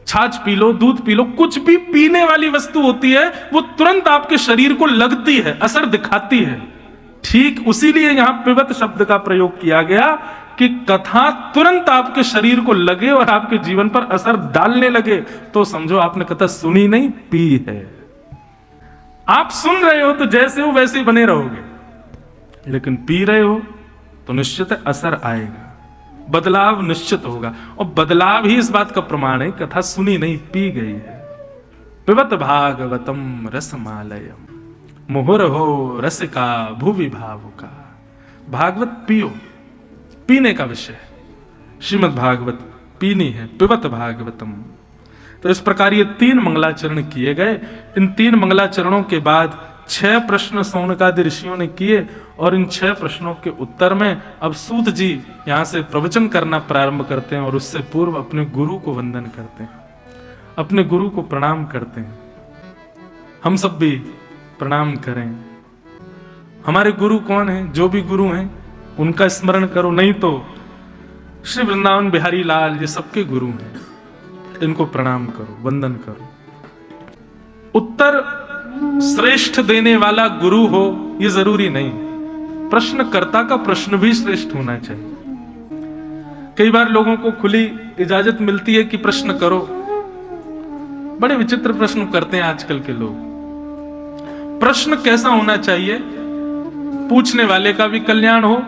छाछ पी लो, दूध पी लो, कुछ भी पीने वाली वस्तु होती है वो तुरंत आपके शरीर को लगती है, असर दिखाती है। ठीक उसीलिए यहां पिबत शब्द का प्रयोग किया गया कि कथा तुरंत आपके शरीर को लगे और आपके जीवन पर असर डालने लगे तो समझो आपने कथा सुनी नहीं, पी है। आप सुन रहे हो तो जैसे हो वैसे ही बने रहोगे, लेकिन पी रहे हो तो निश्चित असर आएगा, बदलाव निश्चित होगा। और बदलाव ही इस बात का प्रमाण है, कथा सुनी नहीं पी गई है। पिबत भागवतम रसमालयम मुहुर्हो रसिका भुवि भावुका। भागवत पियो, पीने का विषय। श्रीमद् भागवत पीनी है, पिबत भागवतम। तो इस प्रकार ये 3 मंगलाचरण किए गए। इन 3 मंगलाचरणों के बाद 6 प्रश्न सौनकादि ऋषियों ने किए, और इन 6 प्रश्नों के उत्तर में अब सूत जी यहां से प्रवचन करना प्रारंभ करते हैं, और उससे पूर्व अपने गुरु को वंदन करते हैं, अपने गुरु को प्रणाम करते हैं। हम सब भी प्रणाम करें। हमारे गुरु कौन है? जो भी गुरु हैं उनका स्मरण करो, नहीं तो श्री वृंदावन बिहारी लाल ये सबके गुरु हैं, इनको प्रणाम करो, वंदन करो। उत्तर श्रेष्ठ देने वाला गुरु हो ये जरूरी नहीं, प्रश्नकर्ता का प्रश्न भी श्रेष्ठ होना चाहिए। कई बार लोगों को खुली इजाजत मिलती है कि प्रश्न करो, बड़े विचित्र प्रश्न करते हैं आजकल के लोग। प्रश्न कैसा होना चाहिए? पूछने वाले का भी कल्याण हो,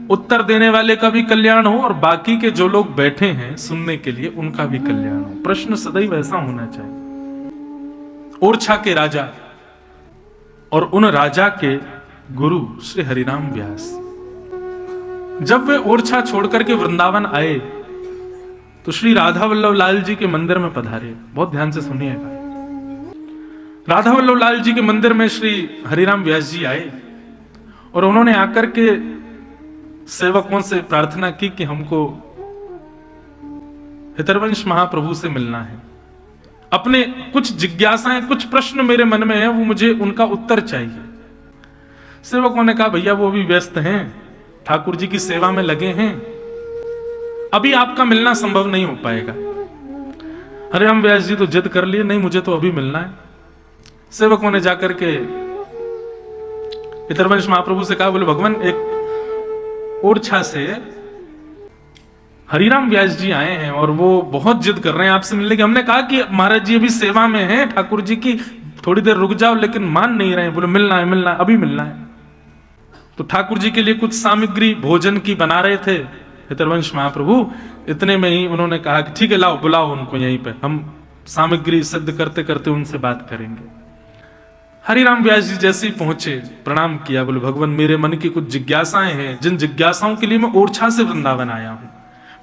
उत्तर देने वाले का भी कल्याण हो, और बाकी के जो लोग बैठे हैं सुनने के लिए उनका भी कल्याण हो। प्रश्न सदैव ऐसा होना चाहिए। ओरछा के राजा और उन राजा के गुरु श्री हरिराम व्यास जब वे ओरछा छोड़कर के वृंदावन आए तो श्री राधा वल्लभ लाल जी के मंदिर में पधारे। बहुत ध्यान से सुनिएगा। राधा वल्लभ लाल जी के मंदिर में श्री हरिराम व्यास जी आए और उन्होंने आकर के सेवकों से प्रार्थना की कि हमको हितरवंश महाप्रभु से मिलना है। अपने कुछ जिज्ञासाएं, कुछ प्रश्न मेरे मन में है, वो मुझे उनका उत्तर चाहिए। सेवकों ने कहा भैया वो भी व्यस्त हैं, ठाकुर जी की सेवा में लगे हैं, अभी आपका मिलना संभव नहीं हो पाएगा। हरिराम व्यास जी तो जिद कर लिए, नहीं मुझे तो अभी मिलना है। सेवकों ने जाकर के हितरवंश महाप्रभु से कहा, बोले भगवान एक ओरछा से हरिराम व्यास जी आए हैं और वो बहुत जिद कर रहे हैं आपसे मिलने की। हमने कहा कि महाराज जी अभी सेवा में हैं ठाकुर जी की, थोड़ी देर रुक जाओ, लेकिन मान नहीं रहे हैं। बोले मिलना है, मिलना है, अभी मिलना है। तो ठाकुर जी के लिए कुछ सामग्री भोजन की बना रहे थे हितरवंश महाप्रभु। इतने में ही उन्होंने कहा कि ठीक है लाओ, बुलाओ उनको यहीं पे, हम सामग्री सिद्ध करते करते उनसे बात करेंगे। हरिराम व्यास जी जैसे ही पहुंचे, प्रणाम किया, बोले भगवान मेरे मन की कुछ जिज्ञासाएं हैं, जिन जिज्ञासाओं के लिए मैं ओरछा से वृंदावन आया हूं,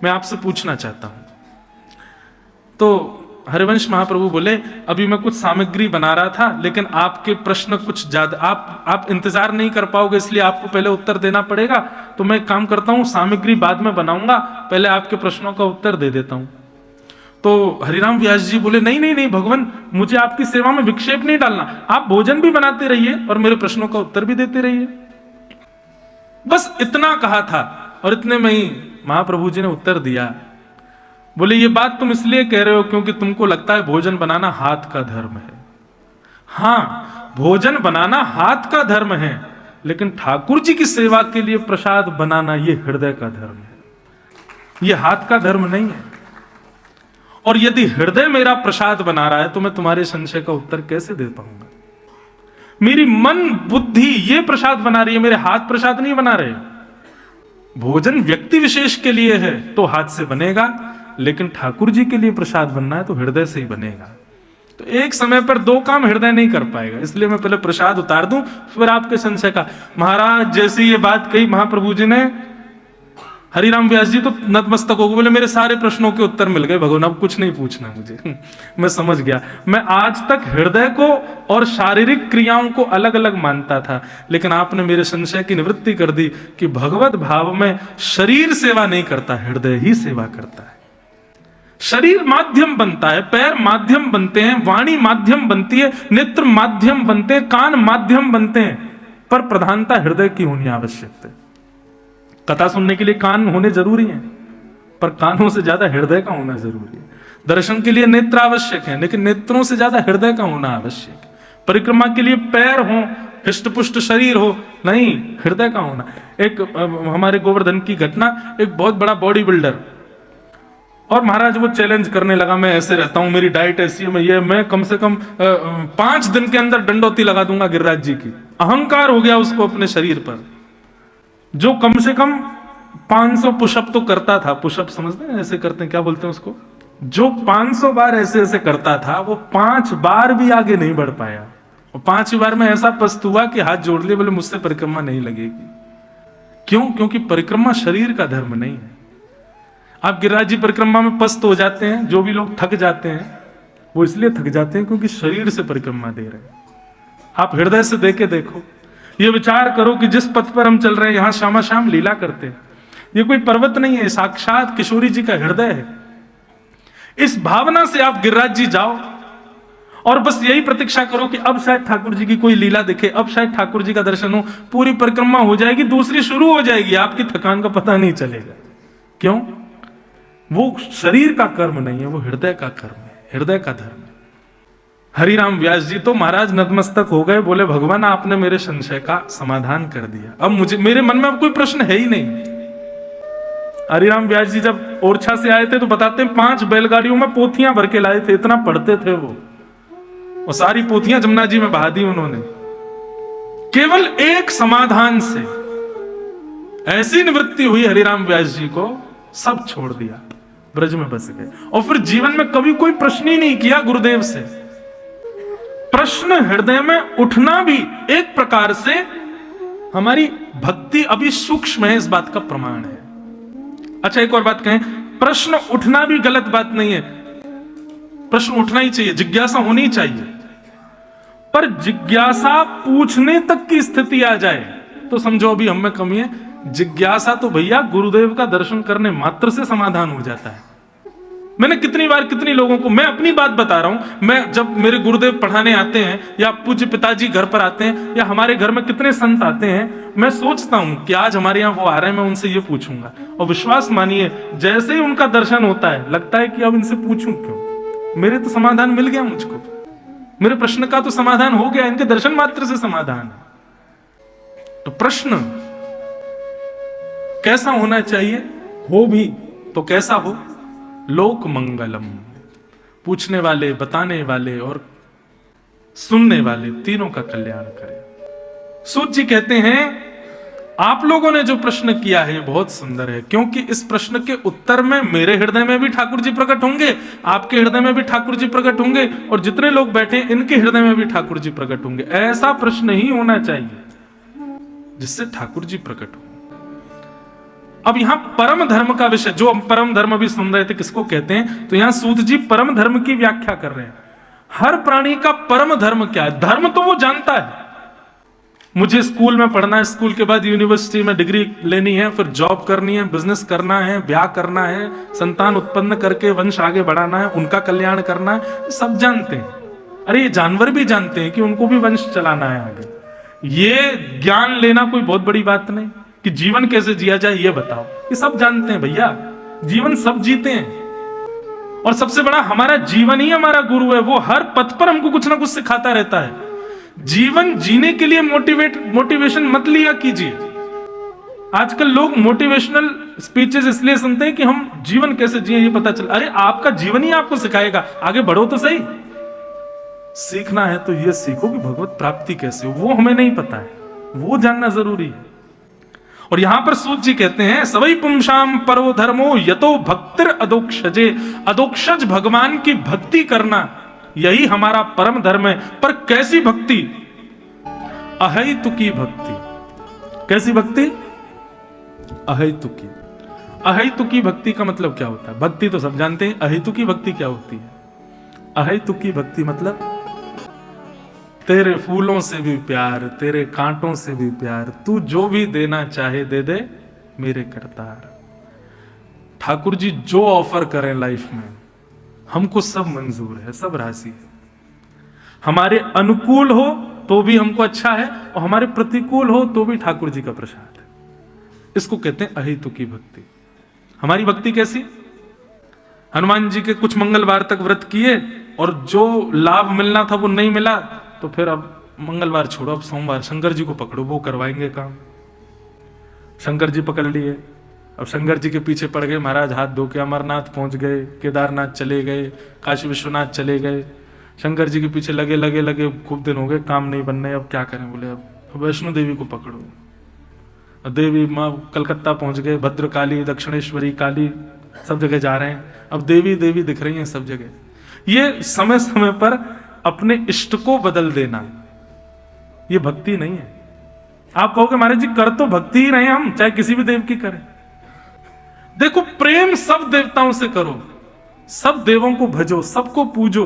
मैं आपसे पूछना चाहता हूं। तो हरिवंश महाप्रभु बोले अभी मैं कुछ सामग्री बना रहा था, लेकिन आपके प्रश्न कुछ ज्यादा, आप इंतजार नहीं कर पाओगे, इसलिए आपको पहले उत्तर देना पड़ेगा। तो मैं काम करता हूं, सामग्री बाद में बनाऊंगा, पहले आपके प्रश्नों का उत्तर दे देता हूं। तो हरिराम व्यास जी बोले नहीं नहीं नहीं भगवान, मुझे आपकी सेवा में विक्षेप नहीं डालना, आप भोजन भी बनाते रहिए और मेरे प्रश्नों का उत्तर भी देते रहिए। बस इतना कहा था और इतने में ही महाप्रभु जी ने उत्तर दिया। बोले ये बात तुम इसलिए कह रहे हो क्योंकि तुमको लगता है भोजन बनाना हाथ का धर्म है। हाँ, भोजन बनाना हाथ का धर्म है, लेकिन ठाकुर जी की सेवा के लिए प्रसाद बनाना ये हृदय का धर्म है, ये हाथ का धर्म नहीं है। और यदि हृदय मेरा प्रसाद बना रहा है तो मैं तुम्हारे संशय का उत्तर कैसे दे पाऊंगा? मेरी मन बुद्धि ये प्रसाद बना रही है, मेरे हाथ प्रसाद नहीं बना रहे। भोजन व्यक्ति विशेष के लिए है तो हाथ से बनेगा, लेकिन ठाकुर जी के लिए प्रसाद बनना है तो हृदय से ही बनेगा। तो एक समय पर दो काम हृदय नहीं कर पाएगा, इसलिए मैं पहले प्रसाद उतार दूं, फिर आपके संशय का। महाराज जैसी ये बात कही महाप्रभु जी ने, हरिराम व्यास जी तो नतमस्तक हो गए, बोले मेरे सारे प्रश्नों के उत्तर मिल गए भगवान, अब कुछ नहीं पूछना मुझे। मैं समझ गया। मैं आज तक हृदय को और शारीरिक क्रियाओं को अलग अलग मानता था, लेकिन आपने मेरे संशय की निवृत्ति कर दी कि भगवत भाव में शरीर सेवा नहीं करता, हृदय ही सेवा करता है। शरीर माध्यम बनता है, पैर माध्यम बनते हैं, वाणी माध्यम बनती है, नेत्र माध्यम बनते हैं, कान माध्यम बनते हैं, पर प्रधानता हृदय की होनी आवश्यक है। कथा सुनने के लिए कान होने जरूरी हैं, पर कानों से ज्यादा हृदय का होना जरूरी है। दर्शन के लिए नेत्र आवश्यक है, लेकिन नेत्रों से ज्यादा हृदय का होना आवश्यक है। परिक्रमा के लिए पैर हो, हिष्ट पुष्ट शरीर हो, नहीं, हृदय का होना। एक हमारे गोवर्धन की घटना, एक बहुत बड़ा बॉडी बिल्डर, और महाराज वो चैलेंज करने लगा, मैं ऐसे रहता हूं, मेरी डाइट ऐसी है, मैं कम से कम 5 दिन के अंदर डंडौती लगा दूंगा गिरिराज जी की। अहंकार हो गया उसको अपने शरीर पर। जो कम से कम 500 पुशअप तो करता था, पुशअप समझते हैं ऐसे करते हैं, क्या बोलते हैं उसको, जो 500 बार ऐसे ऐसे करता था, वो 5 बार भी आगे नहीं बढ़ पाया। और 5 बार में ऐसा पस्त हुआ कि हाथ जोड़ लिए, बोले मुझसे परिक्रमा नहीं लगेगी। क्यों? क्योंकि परिक्रमा शरीर का धर्म नहीं है। आप गिरिराज जी परिक्रमा में पस्त हो जाते हैं, जो भी लोग थक जाते हैं वो इसलिए थक जाते हैं क्योंकि शरीर से परिक्रमा दे रहे हैं। आप हृदय से दे के देखो, ये विचार करो कि जिस पथ पर हम चल रहे हैं, यहां श्यामा श्याम लीला करते हैं, ये कोई पर्वत नहीं है, साक्षात किशोरी जी का हृदय है। इस भावना से आप गिरिराज जी जाओ और बस यही प्रतीक्षा करो कि अब शायद ठाकुर जी की कोई लीला दिखे, अब शायद ठाकुर जी का दर्शन हो, पूरी परिक्रमा हो जाएगी, दूसरी शुरू हो जाएगी, आपकी थकान का पता नहीं चलेगा। क्यों? वो शरीर का कर्म नहीं है, वो हृदय का कर्म है, हृदय का धर्म है। हरिराम व्यास जी तो महाराज नतमस्तक हो गए, बोले भगवान आपने मेरे संशय का समाधान कर दिया, अब मुझे, मेरे मन में अब कोई प्रश्न है ही नहीं। हरिराम व्यास जी जब ओरछा से आए थे तो बताते हैं 5 बैलगाड़ियों में पोथियां भर के लाए थे, इतना पढ़ते थे वो, और सारी पोथियां जमुना जी में बहा दी उन्होंने। केवल एक समाधान से ऐसी निवृत्ति हुई हरिराम व्यास जी को, सब छोड़ दिया, ब्रज में बस गए। और फिर जीवन में कभी कोई प्रश्न ही नहीं किया गुरुदेव से। प्रश्न हृदय में उठना भी एक प्रकार से हमारी भक्ति अभी सूक्ष्म है, इस बात का प्रमाण है। अच्छा, एक और बात कहें, प्रश्न उठना भी गलत बात नहीं है, प्रश्न उठना ही चाहिए, जिज्ञासा होनी चाहिए, पर जिज्ञासा पूछने तक की स्थिति आ जाए तो समझो अभी हम में कमी है। जिज्ञासा तो भैया गुरुदेव का दर्शन करने मात्र से समाधान हो जाता है। मैंने कितनी बार कितनी लोगों को, मैं अपनी बात बता रहा हूं, मैं जब मेरे गुरुदेव पढ़ाने आते हैं या पूज्य पिताजी घर पर आते हैं या हमारे घर में कितने संत आते हैं, मैं सोचता हूं कि आज हमारे यहाँ वो आ रहे हैं, मैं उनसे ये पूछूंगा। और विश्वास मानिए, जैसे ही उनका दर्शन होता है लगता है कि अब इनसे पूछूं क्यों, मेरे तो समाधान मिल गया, मुझको मेरे प्रश्न का तो समाधान हो गया, इनके दर्शन मात्र से समाधान है। तो प्रश्न कैसा होना चाहिए, हो भी तो कैसा हो, लोक मंगलम, पूछने वाले, बताने वाले और सुनने वाले तीनों का कल्याण करे। सूत जी कहते हैं, आप लोगों ने जो प्रश्न किया है बहुत सुंदर है, क्योंकि इस प्रश्न के उत्तर में मेरे हृदय में भी ठाकुर जी प्रकट होंगे, आपके हृदय में भी ठाकुर जी प्रकट होंगे, और जितने लोग बैठे इनके हृदय में भी ठाकुर जी प्रकट होंगे। ऐसा प्रश्न ही होना चाहिए जिससे ठाकुर जी प्रकट हो। अब यहां परम धर्म का विषय, जो हम परम धर्म अभी सुन रहे थे, किसको कहते हैं, तो यहां सूत जी परम धर्म की व्याख्या कर रहे हैं। हर प्राणी का परम धर्म क्या है? धर्म तो वो जानता है, मुझे स्कूल में पढ़ना है, स्कूल के बाद यूनिवर्सिटी में डिग्री लेनी है, फिर जॉब करनी है, बिजनेस करना है, ब्याह करना है, संतान उत्पन्न करके वंश आगे बढ़ाना है, उनका कल्याण करना है, सब जानते हैं। अरे ये जानवर भी जानते हैं कि उनको भी वंश चलाना है आगे। ये ज्ञान लेना कोई बहुत बड़ी बात नहीं कि जीवन कैसे जिया जाए ये बताओ, ये सब जानते हैं भैया, जीवन सब जीते हैं। और सबसे बड़ा हमारा जीवन ही हमारा गुरु है, वो हर पथ पर हमको कुछ ना कुछ सिखाता रहता है। जीवन जीने के लिए मोटिवेशन मत लिया कीजिए। आजकल लोग मोटिवेशनल स्पीचेस इसलिए सुनते हैं कि हम जीवन कैसे जिए ये पता चल। अरे आपका जीवन ही आपको सिखाएगा, आगे बढ़ो तो सही। सीखना है तो ये सीखो कि भगवत प्राप्ति कैसे हो, वो हमें नहीं पता है, वो जानना जरूरी है। और यहां पर सूत जी कहते हैं, सवै पुंसाम परो धर्मो यतो भक्तिर अदोक्षजे, अदोक्षज भगवान की भक्ति करना यही हमारा परम धर्म है। पर कैसी भक्ति? अहैतुकी भक्ति। कैसी भक्ति? अहैतुकी। अहैतुकी भक्ति का मतलब क्या होता है? भक्ति तो सब जानते हैं, अहैतुकी भक्ति क्या होती है? अहैतुकी भक्ति मतलब तेरे फूलों से भी प्यार, तेरे कांटों से भी प्यार, तू जो भी देना चाहे दे दे मेरे करतार। ठाकुर जी जो ऑफर करें लाइफ में हमको सब मंजूर है, सब राशि है। हमारे अनुकूल हो तो भी हमको अच्छा है, और हमारे प्रतिकूल हो तो भी ठाकुर जी का प्रसाद है। इसको कहते हैं अहेतुकी भक्ति। हमारी भक्ति कैसी? हनुमान जी के कुछ मंगलवार तक व्रत किए और जो लाभ मिलना था वो नहीं मिला, तो फिर अब मंगलवार छोड़ो, अब सोमवार शंकर जी को पकड़ो, वो करवाएंगे काम। शंकर जी पकड़ लिए, अब शंकर जी के पीछे पड़ गए, महाराज हाथ धो के अमरनाथ पहुंच गए, केदारनाथ चले गए, काशी विश्वनाथ चले गए, शंकर जी के पीछे लगे लगे लगे, खूब दिन हो गए, काम नहीं बनने, अब क्या करें? बोले अब वैष्णो देवी को पकड़ो। देवी माँ कलकत्ता पहुंच गए, भद्रकाली, दक्षिणेश्वरी, काली, सब जगह जा रहे हैं, अब देवी देवी दिख रही हैं सब जगह। ये समय समय पर अपने इष्ट को बदल देना, ये भक्ति नहीं है। आप कहोगे महाराज जी कर तो भक्ति ही रहे हम, चाहे किसी भी देव की करें। देखो, प्रेम सब देवताओं से करो, सब देवों को भजो, सबको पूजो,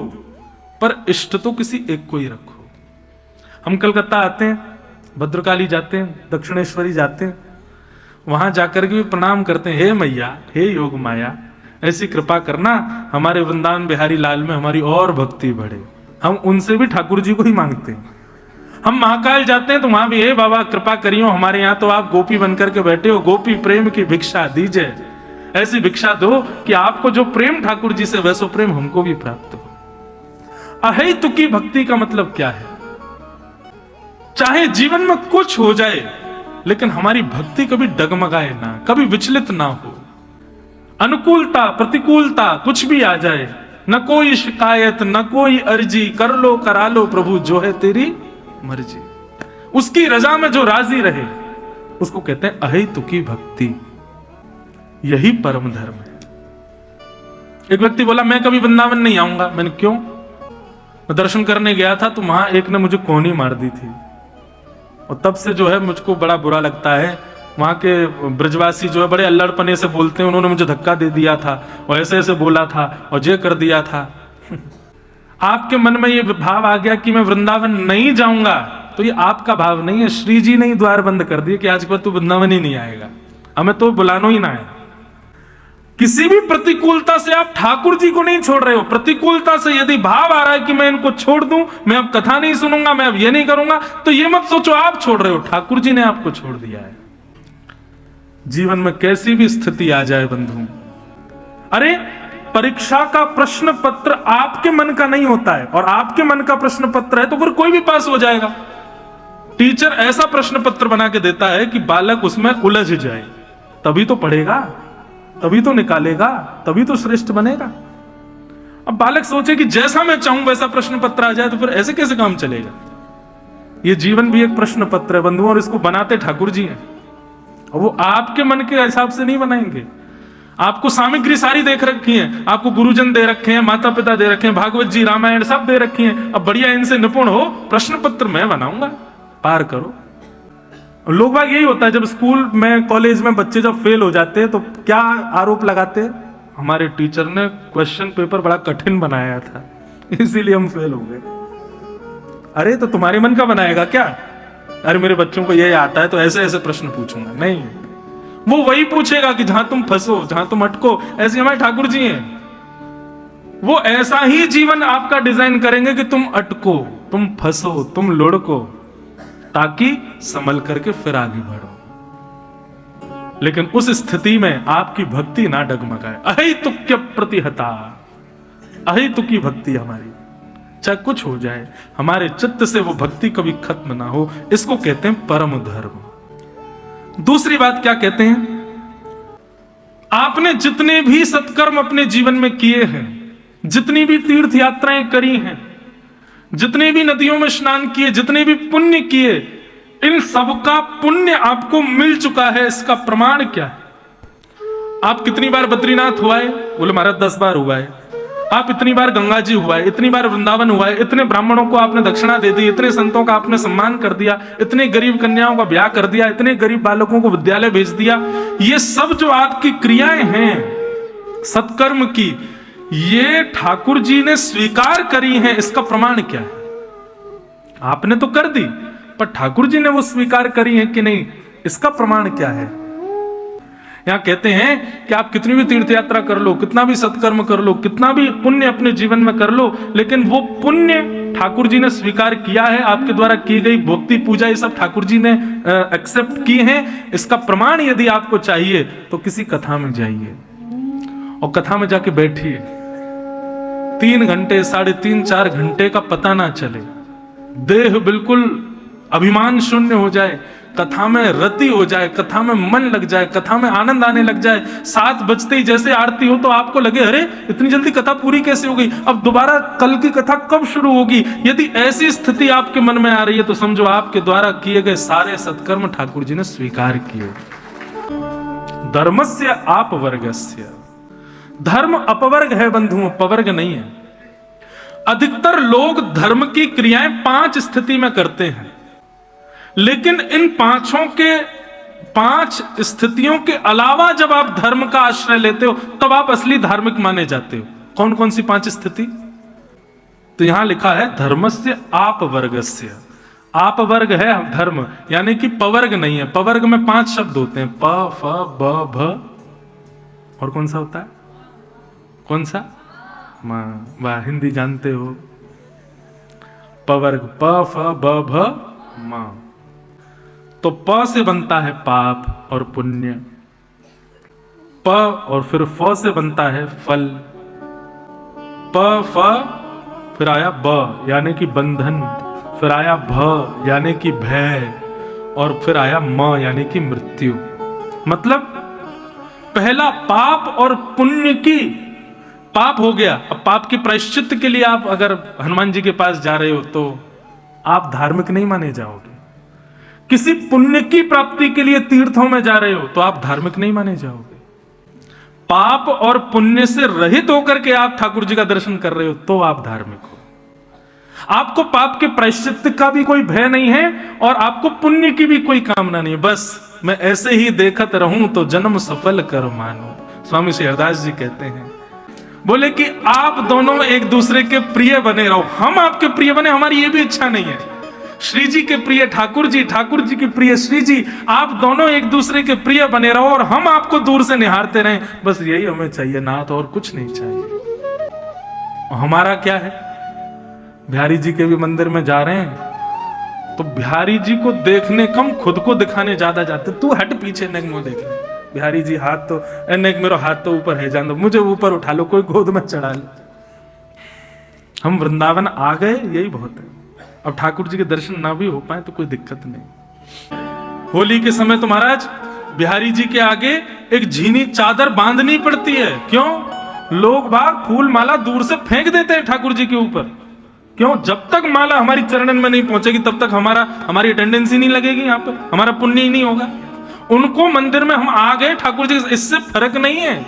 पर इष्ट तो किसी एक को ही रखो। हम कलकत्ता आते हैं, भद्रकाली जाते हैं, दक्षिणेश्वरी जाते हैं, वहां जाकर के भी प्रणाम करते हैं, हे मैया, हे योग माया, ऐसी कृपा करना हमारे वृंदावन बिहारी लाल में हमारी और भक्ति बढ़े। हम उनसे भी ठाकुर जी को ही मांगते हैं। हम महाकाल जाते हैं तो वहां भी, हे बाबा कृपा करियो, हमारे यहाँ तो आप गोपी बनकर के बैठे हो, गोपी प्रेम की भिक्षा दीजिए, ऐसी भिक्षा दो कि आपको जो प्रेम ठाकुर जी से वैसो प्रेम हमको भी प्राप्त हो। अहेतुकी भक्ति का मतलब क्या है? चाहे जीवन में कुछ हो जाए लेकिन हमारी भक्ति कभी डगमगाए ना, कभी विचलित ना हो। अनुकूलता प्रतिकूलता कुछ भी आ जाए, न कोई शिकायत, न कोई अर्जी, कर लो करा लो प्रभु जो है तेरी मर्जी। उसकी रजा में जो राजी रहे उसको कहते हैं अहेतुकी भक्ति। यही परम धर्म है। एक व्यक्ति बोला मैं कभी वृंदावन नहीं आऊंगा। मैंने क्यों? मैं दर्शन करने गया था तो वहां एक ने मुझे कोहनी मार दी थी और तब से जो है मुझको बड़ा बुरा लगता है। वहां के ब्रजवासी जो है बड़े अल्लड़पने से बोलते हैं, उन्होंने मुझे धक्का दे दिया था और ऐसे ऐसे बोला था और ये कर दिया था। आपके मन में ये भाव आ गया कि मैं वृंदावन नहीं जाऊंगा, तो ये आपका भाव नहीं है। श्री जी ने ही द्वार बंद कर दिए कि आज के बाद तू वृंदावन ही नहीं आएगा, हमें तो बुलानो ही ना है। किसी भी प्रतिकूलता से आप ठाकुर जी को नहीं छोड़ रहे हो। प्रतिकूलता से यदि भाव आ रहा है कि मैं इनको छोड़ दूं, मैं अब कथा नहीं सुनूंगा, मैं अब ये नहीं करूंगा, तो ये मत सोचो आप छोड़ रहे हो, ठाकुर जी ने आपको छोड़ दिया है। जीवन में कैसी भी स्थिति आ जाए बंधु, अरे परीक्षा का प्रश्न पत्र आपके मन का नहीं होता है और आपके मन का प्रश्न पत्र है तो फिर कोई भी पास हो जाएगा। टीचर ऐसा प्रश्न पत्र बना के देता है कि बालक उसमें उलझ जाए, तभी तो पढ़ेगा, तभी तो निकालेगा, तभी तो श्रेष्ठ बनेगा। अब बालक सोचे कि जैसा मैं चाहूं वैसा प्रश्न पत्र आ जाए तो फिर ऐसे कैसे काम चलेगा। ये जीवन भी एक प्रश्न पत्र है बंधुओं, और इसको बनाते ठाकुर जी हैं और वो आपके मन के हिसाब से नहीं बनाएंगे। आपको सामग्री सारी देख रखी है, आपको गुरुजन दे रखे हैं, माता पिता दे रखे हैं, भागवत जी रामायण सब दे रखी हैं। अब बढ़िया इनसे निपुण हो, प्रश्न पत्र मैं बनाऊंगा, पार करो। लोग बाग यही होता है, जब स्कूल में कॉलेज में बच्चे जब फेल हो जाते हैं तो क्या आरोप लगाते हैं, हमारे टीचर ने क्वेश्चन पेपर बड़ा कठिन बनाया था इसीलिए हम फेल हो गए। अरे तो तुम्हारे मन का बनाएगा क्या? अरे मेरे बच्चों को ये आता है तो ऐसे ऐसे प्रश्न पूछूंगा, नहीं, वो वही पूछेगा कि जहां तुम फंसो, जहां तुम अटको। ऐसे हमारे ठाकुर जी हैं, वो ऐसा ही जीवन आपका डिजाइन करेंगे कि तुम अटको, तुम फंसो, तुम लुढ़को, ताकि संभल करके फिर आगे बढ़ो। लेकिन उस स्थिति में आपकी भक्ति ना डगमगाए। अहेतुक्य प्रतिहता, अहेतुकी भक्ति हमारी, चाहे कुछ हो जाए, हमारे चित्त से वो भक्ति कभी खत्म ना हो, इसको कहते हैं परम धर्म। दूसरी बात क्या कहते हैं, आपने जितने भी सत्कर्म अपने जीवन में किए हैं, जितनी भी तीर्थ यात्राएं करी हैं, जितने भी नदियों में स्नान किए, जितने भी पुण्य किए, इन सबका पुण्य आपको मिल चुका है। इसका प्रमाण क्या है? आप कितनी बार बद्रीनाथ हुआ है? बोले महाराज 10 बार हुआ है। आप इतनी बार गंगा जी हुआ है, इतनी बार वृंदावन हुआ है, इतने ब्राह्मणों को आपने दक्षिणा दे दी, इतने संतों का आपने सम्मान कर दिया, इतने गरीब कन्याओं का ब्याह कर दिया, इतने गरीब बालकों को विद्यालय भेज दिया। ये सब जो आपकी क्रियाएं हैं सत्कर्म की, ये ठाकुर जी ने स्वीकार करी हैं। इसका प्रमाण क्या है? आपने तो कर दी, पर ठाकुर जी ने वो स्वीकार करी है कि नहीं, इसका प्रमाण क्या है? यहां कहते हैं कि आप कितनी भी तीर्थ यात्रा कर लो, कितना भी सत्कर्म कर लो, कितना भी पुण्य अपने जीवन में कर लो, लेकिन वो पुण्य ठाकुर जी ने स्वीकार किया है। आपके द्वारा की गई भक्ति पूजा ये सब ठाकुर जी ने एक्सेप्ट की हैं। इसका प्रमाण यदि आपको चाहिए तो किसी कथा में जाइए और कथा में जाके बैठिए, 3 घंटे 3.5 4 घंटे का पता ना चले, देह बिल्कुल अभिमान शून्य हो जाए, कथा में रति हो जाए, कथा में मन लग जाए, कथा में आनंद आने लग जाए। 7 बजते ही जैसे आरती हो तो आपको लगे अरे इतनी जल्दी कथा पूरी कैसे हो गई, अब दोबारा कल की कथा कब शुरू होगी। यदि ऐसी स्थिति आपके मन में आ रही है तो समझो आपके द्वारा किए गए सारे सत्कर्म ठाकुर जी ने स्वीकार किए। धर्मस्य अपवर्गस्य, धर्म अपवर्ग है बंधुओं, पवर्ग नहीं है। अधिकतर लोग धर्म की क्रियाएं 5 स्थिति में करते हैं, लेकिन इन 5 स्थितियों के अलावा जब आप धर्म का आश्रय लेते हो तब आप असली धार्मिक माने जाते हो। कौन कौन सी 5 स्थिति? तो यहां लिखा है धर्मस्य अपवर्गस्य। अपवर्ग है धर्म, यानी कि पवर्ग नहीं है। पवर्ग में 5 शब्द होते हैं, प फ ब भ, और कौन सा होता है? कौन सा? मां। वाह, हिंदी जानते हो। पवर्ग प फ ब भ मां। तो प से बनता है पाप और पुण्य, प और फिर फ से बनता है फल, प फ फिर आया ब यानी कि बंधन, फिर आया भ यानी कि भय, और फिर आया म यानी कि मृत्यु। मतलब पहला पाप और पुण्य की, पाप हो गया, अब पाप के प्रायश्चित के लिए आप अगर हनुमान जी के पास जा रहे हो तो आप धार्मिक नहीं माने जाओगे। किसी पुण्य की प्राप्ति के लिए तीर्थों में जा रहे हो तो आप धार्मिक नहीं माने जाओगे। पाप और पुण्य से रहित होकर के आप ठाकुर जी का दर्शन कर रहे हो तो आप धार्मिक हो। आपको पाप के प्रायश्चित का भी कोई भय नहीं है और आपको पुण्य की भी कोई कामना नहीं है। बस मैं ऐसे ही देखत रहूं तो जन्म सफल कर मानो। स्वामी श्री हरदास जी कहते हैं, बोले कि आप दोनों एक दूसरे के प्रिय बने रहो। हम आपके प्रिय बने, हमारी ये भी इच्छा नहीं है। श्री जी के प्रिय ठाकुर जी, ठाकुर जी के प्रिय श्री जी, आप दोनों एक दूसरे के प्रिय बने रहो और हम आपको दूर से निहारते रहें। बस यही हमें चाहिए, ना तो और कुछ नहीं चाहिए। हमारा क्या है, बिहारी जी के भी मंदिर में जा रहे हैं तो बिहारी जी को देखने कम खुद को दिखाने ज्यादा जाते। तू हट पीछे, नेक मुंह देखने। बिहारी जी हाथ तो नेक, मेरा हाथ तो ऊपर है, जान दो, मुझे ऊपर उठा लो, कोई गोद में चढ़ा लो। हम वृंदावन आ गए, यही बहुत है। अब ठाकुर जी के दर्शन ना भी हो पाए तो कोई दिक्कत नहीं। होली के समय तो महाराज बिहारी जी के आगे एक झीनी चादर बांधनी पड़ती है। क्यों? लोग बाग फूल माला दूर से फेंक देते हैं ठाकुर जी के ऊपर। क्यों? जब तक माला हमारी चरणन में नहीं पहुंचेगी तब तक हमारी अटेंडेंस ही नहीं लगेगी, यहाँ पर हमारा पुण्य ही नहीं होगा। उनको मंदिर में हम आ गए ठाकुर जी, इससे फर्क नहीं है।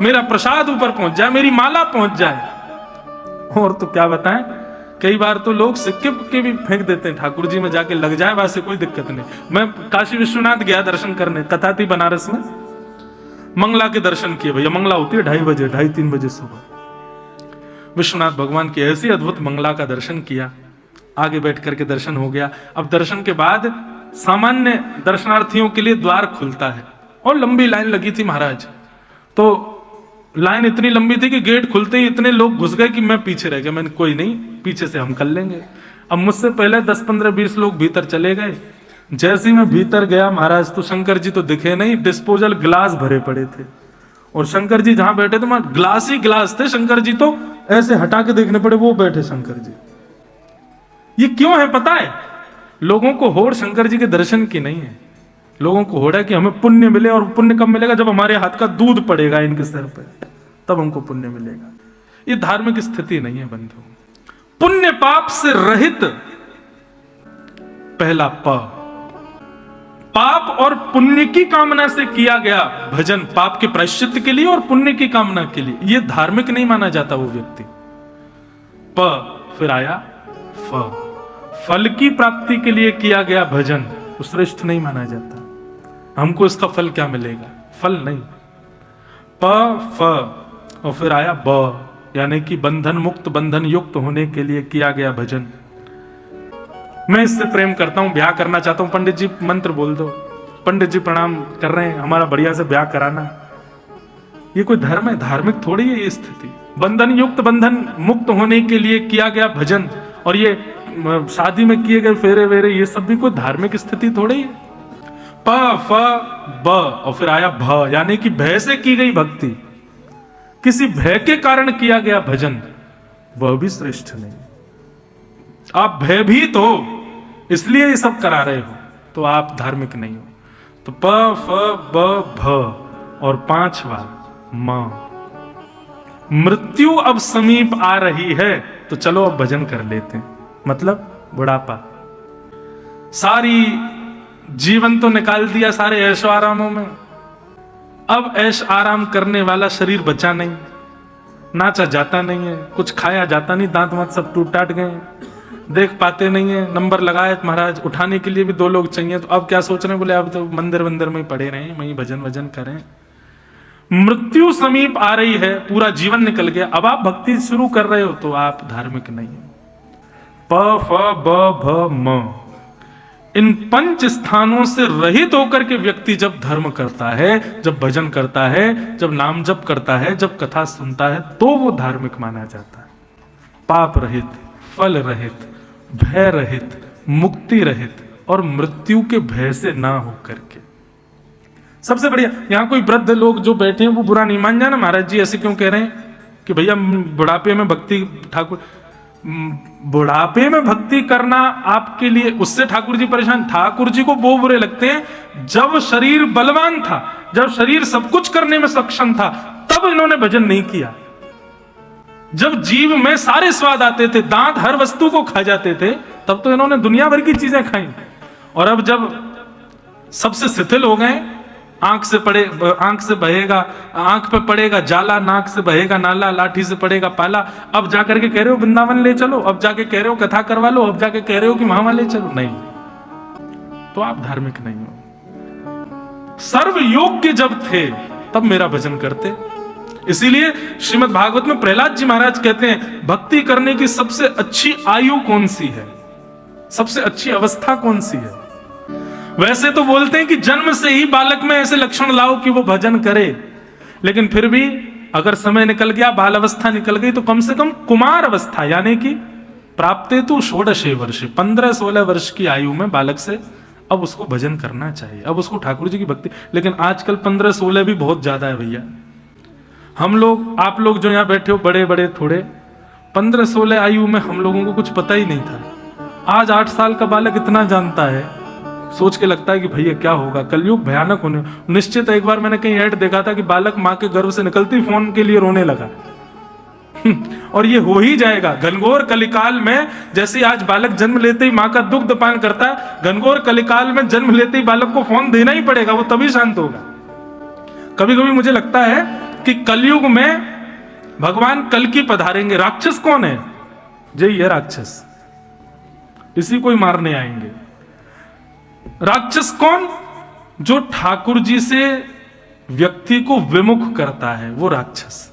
मेरा प्रसाद ऊपर पहुंच जाए, मेरी माला पहुंच जाए। और तो क्या बताएं, कई बार तो लोग सिक्के के भी फेंक देते हैं, ठाकुर जी में जाके लग जाए, वैसे कोई दिक्कत नहीं। मैं काशी विश्वनाथ गया दर्शन करने, कथा थी बनारस में, मंगला के दर्शन किए। भैया मंगला होती है 2:30 बजे, 2:30-3 बजे सुबह। विश्वनाथ भगवान की ऐसी अद्भुत मंगला का दर्शन किया, आगे बैठ करके दर्शन हो गया। अब दर्शन के बाद सामान्य दर्शनार्थियों के लिए द्वार खुलता है और लंबी लाइन लगी थी महाराज। तो लाइन इतनी लंबी थी कि गेट खुलते ही इतने लोग घुस गए कि मैं पीछे रह गया। मैंने कोई नहीं, पीछे से हम कर लेंगे। अब मुझसे पहले 10, 15, 20 लोग भीतर चले गए। जैसे ही मैं भीतर गया महाराज, तो शंकर जी तो दिखे नहीं, डिस्पोजल ग्लास भरे पड़े थे। और शंकर जी जहां बैठे थे वहां ग्लास ही ग्लास थे। शंकर जी तो ऐसे हटा के देखने पड़े, वो बैठे शंकर जी। ये क्यों है पता है? लोगों को होड़ शंकर जी के दर्शन की नहीं है, लोगों को होड़ है कि हमें पुण्य मिले। और पुण्य कब मिलेगा? जब हमारे हाथ का दूध पड़ेगा इनके सर पे, तब हमको पुण्य मिलेगा। ये धार्मिक स्थिति नहीं है बंधु। पुण्य पाप से रहित, पहला पाप और पुण्य की कामना से किया गया भजन, पाप के प्रायश्चित के लिए और पुण्य की कामना के लिए, यह धार्मिक नहीं माना जाता वो व्यक्ति। फिर आया फल की प्राप्ति के लिए किया गया भजन, वो श्रेष्ठ नहीं माना जाता। हमको इसका फल क्या मिलेगा? फल नहीं। और फिर आया ब, यानी कि बंधन मुक्त, बंधन युक्त होने के लिए किया गया भजन। मैं इससे प्रेम करता हूं, ब्याह करना चाहता हूं। पंडित जी मंत्र बोल दो, पंडित जी प्रणाम कर रहे हैं, हमारा बढ़िया से ब्याह कराना। ये कोई धर्म है? धार्मिक थोड़ी है ये स्थिति। बंधन युक्त, बंधन मुक्त होने के लिए किया गया भजन, और ये शादी में किए गए फेरे वेरे, ये सब भी कोई धार्मिक स्थिति थोड़ी है। ब और फिर आया भ, यानी कि भय से की गई भक्ति, किसी भय के कारण किया गया भजन, वह भी श्रेष्ठ नहीं। आप भयभीत हो इसलिए ये सब करा रहे हो, तो आप धार्मिक नहीं हो। तो प फ ब भ और 5वां म, मृत्यु अब समीप आ रही है तो चलो अब भजन कर लेते हैं। मतलब बुढ़ापा, सारी जीवन तो निकाल दिया सारे ऐशो आरामों में, अब ऐश आराम करने वाला शरीर बचा नहीं, नाचा जाता नहीं है, कुछ खाया जाता नहीं, दांत वांत सब टूट टाट गए, देख पाते नहीं है। नंबर लगाए महाराज, उठाने के लिए भी 2 लोग चाहिए, तो अब क्या सोच रहे हैं? बोले अब तो मंदिर वंदिर में पड़े रहें, वहीं भजन वजन करें। मृत्यु समीप आ रही है, पूरा जीवन निकल गया, अब आप भक्ति शुरू कर रहे हो तो आप धार्मिक नहीं हो। प फ ब भ म, इन 5 स्थानों से रहित होकर के व्यक्ति जब धर्म करता है, जब भजन करता है, जब नाम जप करता है, जब कथा सुनता है, तो वो धार्मिक माना जाता है। पाप रहित, फल रहित, भय रहित, मुक्ति रहित और मृत्यु के भय से ना हो करके। सबसे बढ़िया, यहां कोई वृद्ध लोग जो बैठे हैं वो बुरा नहीं मान जाना, महाराज जी ऐसे क्यों कह रहे हैं कि भैया बुढ़ापे में भक्ति, ठाकुर बुढ़ापे में भक्ति करना आपके लिए, उससे ठाकुर जी परेशान। ठाकुर जी को वो बुरे लगते हैं जब शरीर बलवान था, जब शरीर सब कुछ करने में सक्षम था, तब इन्होंने भजन नहीं किया। जब जीव में सारे स्वाद आते थे, दांत हर वस्तु को खा जाते थे, तब तो इन्होंने दुनिया भर की चीजें खाई। और अब जब सबसे शिथिल हो गए, आंख से बहेगा, आंख पे पड़ेगा जाला, नाक से बहेगा नाला, लाठी से पड़ेगा पाला, अब जाकर के कह रहे हो वृंदावन ले चलो, अब जाके कह रहे हो कथा करवा लो, अब जाके कह रहे हो कि वहां ले चलो। नहीं, तो आप धार्मिक नहीं हो। सर्व योग्य जब थे तब मेरा भजन करते। इसीलिए श्रीमद् भागवत में प्रहलाद जी महाराज कहते हैं, भक्ति करने की सबसे अच्छी आयु कौन सी है, सबसे अच्छी अवस्था कौन सी है। वैसे तो बोलते हैं कि जन्म से ही बालक में ऐसे लक्षण लाओ कि वो भजन करे, लेकिन फिर भी अगर समय निकल गया, बाल अवस्था निकल गई, तो कम से कम कुमार अवस्था यानी कि प्राप्ते तो 16 वर्ष, 15-16 वर्ष की आयु में बालक से अब उसको भजन करना चाहिए, अब उसको ठाकुर जी की भक्ति। लेकिन आजकल 15-16 भी बहुत ज्यादा है भैया। हम लोग, आप लोग जो यहाँ बैठे हो बड़े बड़े थोड़े, 15-16 आयु में हम लोगों को कुछ पता ही नहीं था। आज 8 साल का बालक इतना जानता है, सोच के लगता है कि भैया क्या होगा, कलयुग भयानक होने निश्चित। एक बार मैंने कहीं ऐड देखा था कि बालक माँ के गर्भ से निकलती फोन के लिए रोने लगा। और ये हो ही जाएगा घनघोर कलिकाल में। जैसे आज बालक जन्म लेते ही माँ का दुग्ध पान करता है, घनघोर कलिकाल में जन्म लेते ही बालक को फोन देना ही पड़ेगा, वो तभी शांत होगा। कभी कभी मुझे लगता है कि कलयुग में भगवान कल की पधारेंगे। राक्षस कौन है? यही है राक्षस, इसी को ही मारने आएंगे। राक्षस कौन? जो ठाकुर जी से व्यक्ति को विमुख करता है, वो राक्षस।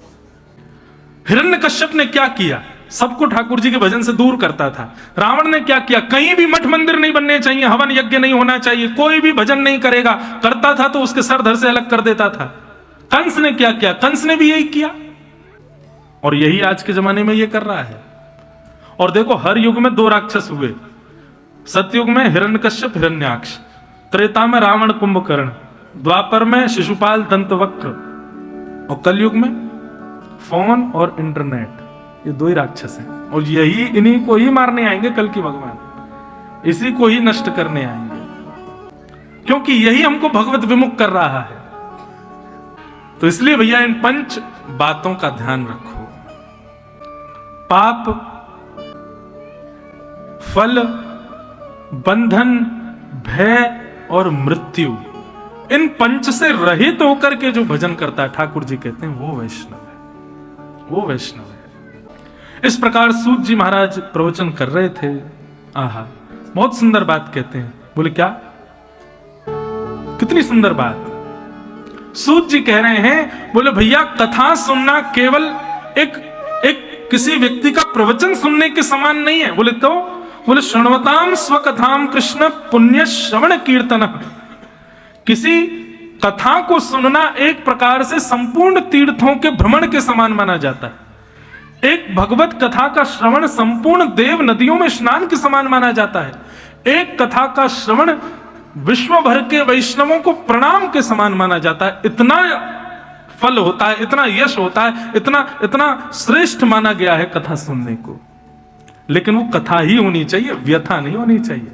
हिरण्यकश्यप ने क्या किया? सबको ठाकुर जी के भजन से दूर करता था। रावण ने क्या किया? कहीं भी मठ मंदिर नहीं बनने चाहिए, हवन यज्ञ नहीं होना चाहिए, कोई भी भजन नहीं करेगा, करता था तो उसके सर धर से अलग कर देता था। कंस ने क्या किया? कंस ने भी यही किया, और यही आज के जमाने में ये कर रहा है। और देखो, हर युग में 2 राक्षस हुए। सतयुग में हिरण्यकश्यप हिरण्याक्ष, त्रेता में रावण कुंभकर्ण, द्वापर में शिशुपाल दंतवक्र, और कलयुग में फोन और इंटरनेट। ये 2 ही राक्षस हैं, और यही इन्हीं को ही मारने आएंगे कल की भगवान, इसी को ही नष्ट करने आएंगे, क्योंकि यही हमको भगवत विमुख कर रहा है। तो इसलिए भैया इन 5 बातों का ध्यान रखो। पाप, फल, बंधन, भय और मृत्यु, इन 5 से रहित होकर के जो भजन करता है, ठाकुर जी कहते हैं वो वैष्णव है, वो वैष्णव है। इस प्रकार सूत जी महाराज प्रवचन कर रहे थे। आहा, बहुत सुंदर बात कहते हैं। बोले क्या? कितनी सुंदर बात। सूत जी कह रहे हैं, बोले भैया कथा सुनना केवल एक किसी व्यक्ति का प्रवचन सुनने के समान नहीं है। बोले तो? बोले श्रृण्वताम स्वकथाम कृष्ण पुण्य श्रवण कीर्तन। किसी कथा को सुनना एक प्रकार से संपूर्ण तीर्थों के भ्रमण के समान माना जाता है। एक भगवत कथा का श्रवण संपूर्ण देव नदियों में स्नान के समान माना जाता है। एक कथा का श्रवण विश्व भर के वैष्णवों को प्रणाम के समान माना जाता है। इतना फल होता है, इतना यश होता है, इतना श्रेष्ठ माना गया है कथा सुनने को। लेकिन वो कथा ही होनी चाहिए, व्यथा नहीं होनी चाहिए।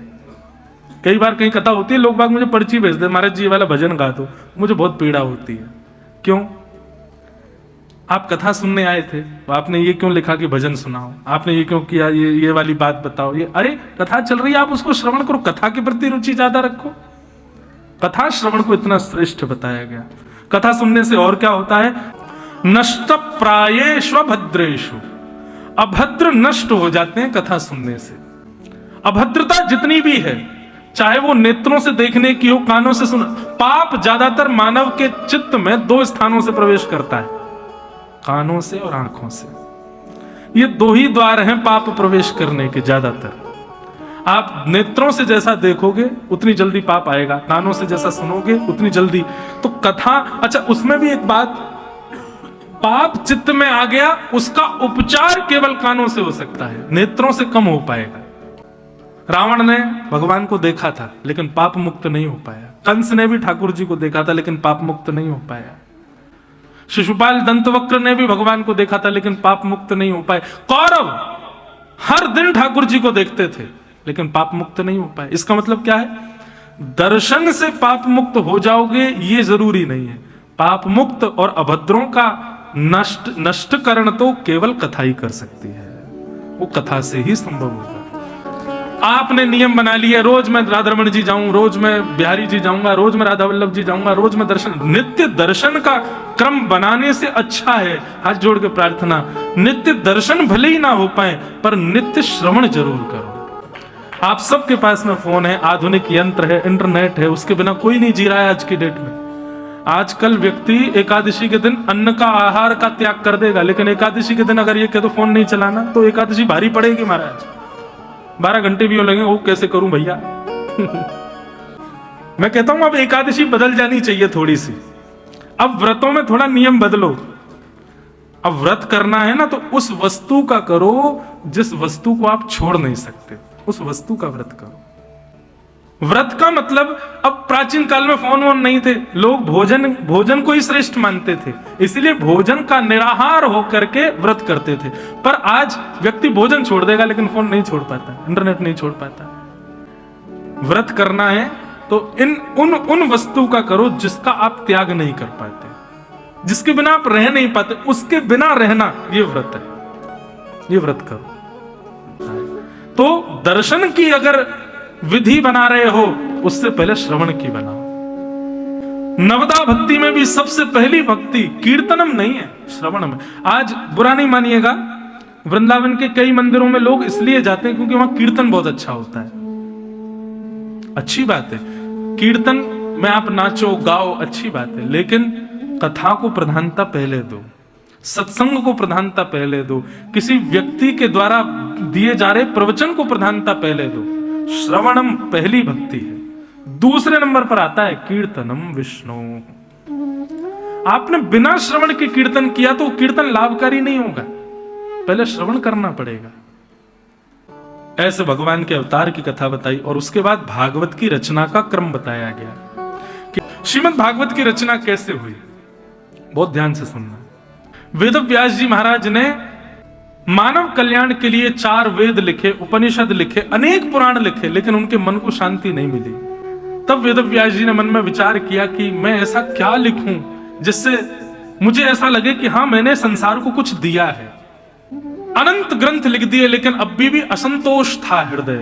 कई बार कहीं कथा होती है, लोग बाग मुझे पर्ची भेज दे, महाराज जी ये वाला भजन गा दो, मुझे बहुत पीड़ा होती है। क्यों? आप कथा सुनने आए थे, आपने ये क्यों लिखा कि भजन सुनाओ, आपने ये क्यों किया, ये वाली बात बताओ। ये अरे कथा चल रही है, आप उसको श्रवण करो, कथा के प्रति रुचि ज्यादा रखो। कथा श्रवण को इतना श्रेष्ठ बताया गया। कथा सुनने से और क्या होता है? नष्ट प्रायेषु भद्रेषु, अभद्र नष्ट हो जाते हैं कथा सुनने से। अभद्रता जितनी भी है, चाहे वो नेत्रों से देखने की हो, कानों से सुन, पाप ज्यादातर मानव के चित्त में 2 स्थानों से प्रवेश करता है, कानों से और आंखों से। ये 2 ही द्वार हैं पाप प्रवेश करने के ज्यादातर। आप नेत्रों से जैसा देखोगे उतनी जल्दी पाप आएगा, कानों से जैसा सुनोगे उतनी जल्दी। तो कथा, अच्छा उसमें भी एक बात, पाप चित्त में आ गया, उसका उपचार केवल कानों से हो सकता है, नेत्रों से कम हो पाएगा। रावण ने भगवान को देखा था लेकिन पाप मुक्त नहीं हो पाया। कंस ने भी ठाकुर जी को देखा था लेकिन पाप मुक्त नहीं हो पाया। शिशुपाल दंतवक्र ने भी भगवान को देखा था लेकिन पाप मुक्त नहीं हो पाए। कौरव हर दिन ठाकुर जी को देखते थे लेकिन पाप मुक्त नहीं हो पाए। इसका मतलब क्या है? दर्शन से पाप मुक्त हो जाओगे ये जरूरी नहीं है। पाप मुक्त और अभद्रों का नष्टकरण तो केवल कथा ही कर सकती है, वो कथा से ही संभव होगा। आपने नियम बना लिया, रोज मैं राधारमण जी जाऊं, रोज मैं बिहारी जी जाऊंगा, रोज मैं राधा वल्लभ जी जाऊंगा, रोज मैं दर्शन। नित्य दर्शन का क्रम बनाने से अच्छा है, हाथ जोड़ के प्रार्थना, नित्य दर्शन भले ही ना हो पाए पर नित्य श्रवण जरूर करो। आप सबके पास में फोन है, आधुनिक यंत्र है, इंटरनेट है, उसके बिना कोई नहीं जी रहा है आज की डेट में। आजकल व्यक्ति एकादशी के दिन अन्न का, आहार का त्याग कर देगा, लेकिन एकादशी के दिन अगर ये कह दो फोन नहीं चलाना तो एकादशी भारी पड़ेगी महाराज। 12 घंटे भी हो लगे, वो कैसे करूं भैया। मैं कहता हूं अब एकादशी बदल जानी चाहिए थोड़ी सी। अब व्रतों में थोड़ा नियम बदलो। अब व्रत करना है ना तो उस वस्तु का करो जिस वस्तु को आप छोड़ नहीं सकते, उस वस्तु का व्रत करो। व्रत का मतलब, अब प्राचीन काल में फोन वोन नहीं थे, लोग भोजन को ही श्रेष्ठ मानते थे, इसलिए भोजन का निराहार होकर के व्रत करते थे। पर आज व्यक्ति भोजन छोड़ देगा लेकिन फोन नहीं छोड़ पाता, इंटरनेट नहीं छोड़ पाता। व्रत करना है तो उन वस्तु का करो जिसका आप त्याग नहीं कर पाते, जिसके बिना आप रह नहीं पाते, उसके बिना रहना ये व्रत है, ये व्रत करो। तो दर्शन की अगर विधि बना रहे हो उससे पहले श्रवण की बनाओ। नवदा भक्ति में भी सबसे पहली भक्ति कीर्तनम नहीं है, श्रवण में। आज बुरा नहीं मानिएगा, वृंदावन के कई मंदिरों में लोग इसलिए जाते हैं क्योंकि वहां कीर्तन बहुत अच्छा होता है। अच्छी बात है, कीर्तन में आप नाचो गाओ, अच्छी बात है, लेकिन कथा को प्रधानता पहले दो, सत्संग को प्रधानता पहले दो, किसी व्यक्ति के द्वारा दिए जा रहे प्रवचन को प्रधानता पहले दो। श्रवणम पहली भक्ति है। दूसरे नंबर पर आता है कीर्तनम विष्णु। आपने बिना श्रवण के कीर्तन किया तो कीर्तन लाभकारी नहीं होगा, पहले श्रवण करना पड़ेगा। ऐसे भगवान के अवतार की कथा बताई और उसके बाद भागवत की रचना का क्रम बताया गया कि श्रीमद् भागवत की रचना कैसे हुई। बहुत ध्यान से सुनना। वेद व्यास जी महाराज ने मानव कल्याण के लिए 4 वेद लिखे, उपनिषद लिखे, अनेक पुराण लिखे, लेकिन उनके मन को शांति नहीं मिली। तब वेद व्यास जी ने मन में विचार किया कि मैं ऐसा क्या लिखूं जिससे मुझे ऐसा लगे कि हाँ मैंने संसार को कुछ दिया है। अनंत ग्रंथ लिख दिए लेकिन अब भी असंतोष था हृदय।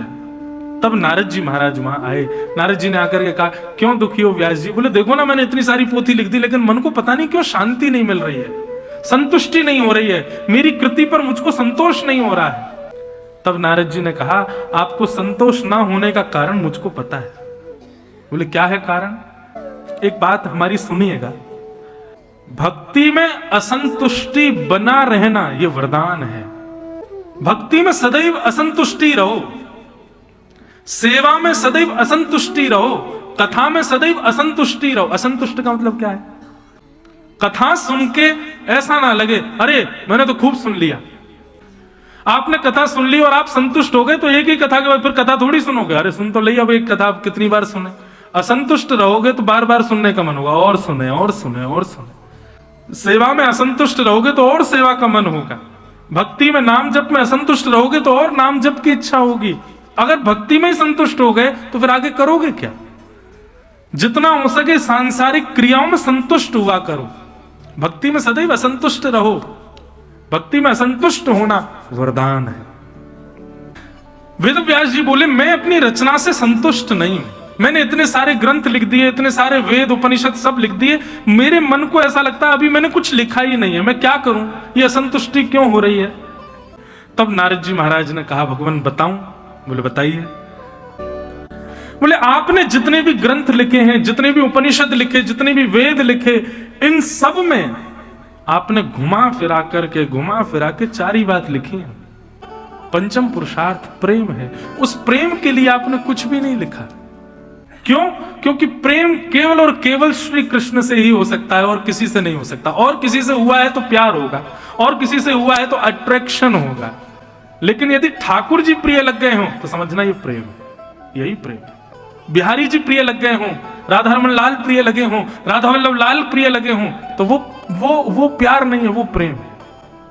तब नारद जी महाराज वहां आए। नारद जी ने आकर के कहा, क्यों दुखी हो व्यास जी? बोले देखो ना, मैंने इतनी सारी पोथी लिख दी लेकिन मन को पता नहीं क्यों शांति नहीं मिल रही है, संतुष्टि नहीं हो रही है, मेरी कृति पर मुझको संतोष नहीं हो रहा है। तब नारद जी ने कहा, आपको संतोष ना होने का कारण मुझको पता है। बोले क्या है कारण? एक बात हमारी सुनिएगा, भक्ति में असंतुष्टि बना रहना यह वरदान है। भक्ति में सदैव असंतुष्टि रहो, सेवा में सदैव असंतुष्टि रहो, कथा में सदैव असंतुष्टि रहो। असंतुष्ट का मतलब क्या है? कथा सुन के ऐसा ना लगे अरे मैंने तो खूब सुन लिया। आपने कथा सुन ली और आप संतुष्ट हो गए तो एक ही कथा के बाद फिर कथा थोड़ी सुनोगे। अरे सुन तो ली, अब एक कथा आप कितनी बार सुने। असंतुष्ट रहोगे तो बार बार सुनने का मन होगा, और सुने और सुने और सुने। सेवा में असंतुष्ट रहोगे तो और सेवा का मन होगा। भक्ति में नाम जप में असंतुष्ट रहोगे तो और नाम जप की इच्छा होगी। अगर भक्ति में ही संतुष्ट हो गए तो फिर आगे करोगे क्या? जितना हो सके सांसारिक क्रियाओं में संतुष्ट हुआ करो, भक्ति में सदैव असंतुष्ट रहो। भक्ति में असंतुष्ट होना वरदान है। वेद व्यास जी बोले, मैं अपनी रचना से संतुष्ट नहीं हूं। मैंने इतने सारे ग्रंथ लिख दिए, इतने सारे वेद उपनिषद सब लिख दिए, मेरे मन को ऐसा लगता है अभी मैंने कुछ लिखा ही नहीं है, मैं क्या करूं? ये असंतुष्टि क्यों हो रही है? तब नारद जी महाराज ने कहा, भगवान बताऊं? बोले बताइए। बोले आपने जितने भी ग्रंथ लिखे हैं, जितने भी उपनिषद लिखे, जितने भी वेद लिखे, इन सब में आपने घुमा फिरा के 4 ही बात लिखी है। पंचम पुरुषार्थ प्रेम है। उस प्रेम के लिए आपने कुछ भी नहीं लिखा। क्यों? क्योंकि प्रेम केवल और केवल श्री कृष्ण से ही हो सकता है और किसी से नहीं हो सकता। और किसी से हुआ है तो प्यार होगा, और किसी से हुआ है तो अट्रैक्शन होगा, लेकिन यदि ठाकुर जी प्रिय लग गए हो तो समझना ये प्रेम है, यही प्रेम है। बिहारी जी प्रिय लग गए हों, राधारमण लाल प्रिय लगे हों, राधा वल्लभ लाल प्रिय लगे हों, तो वो प्यार नहीं है, वो प्रेम है।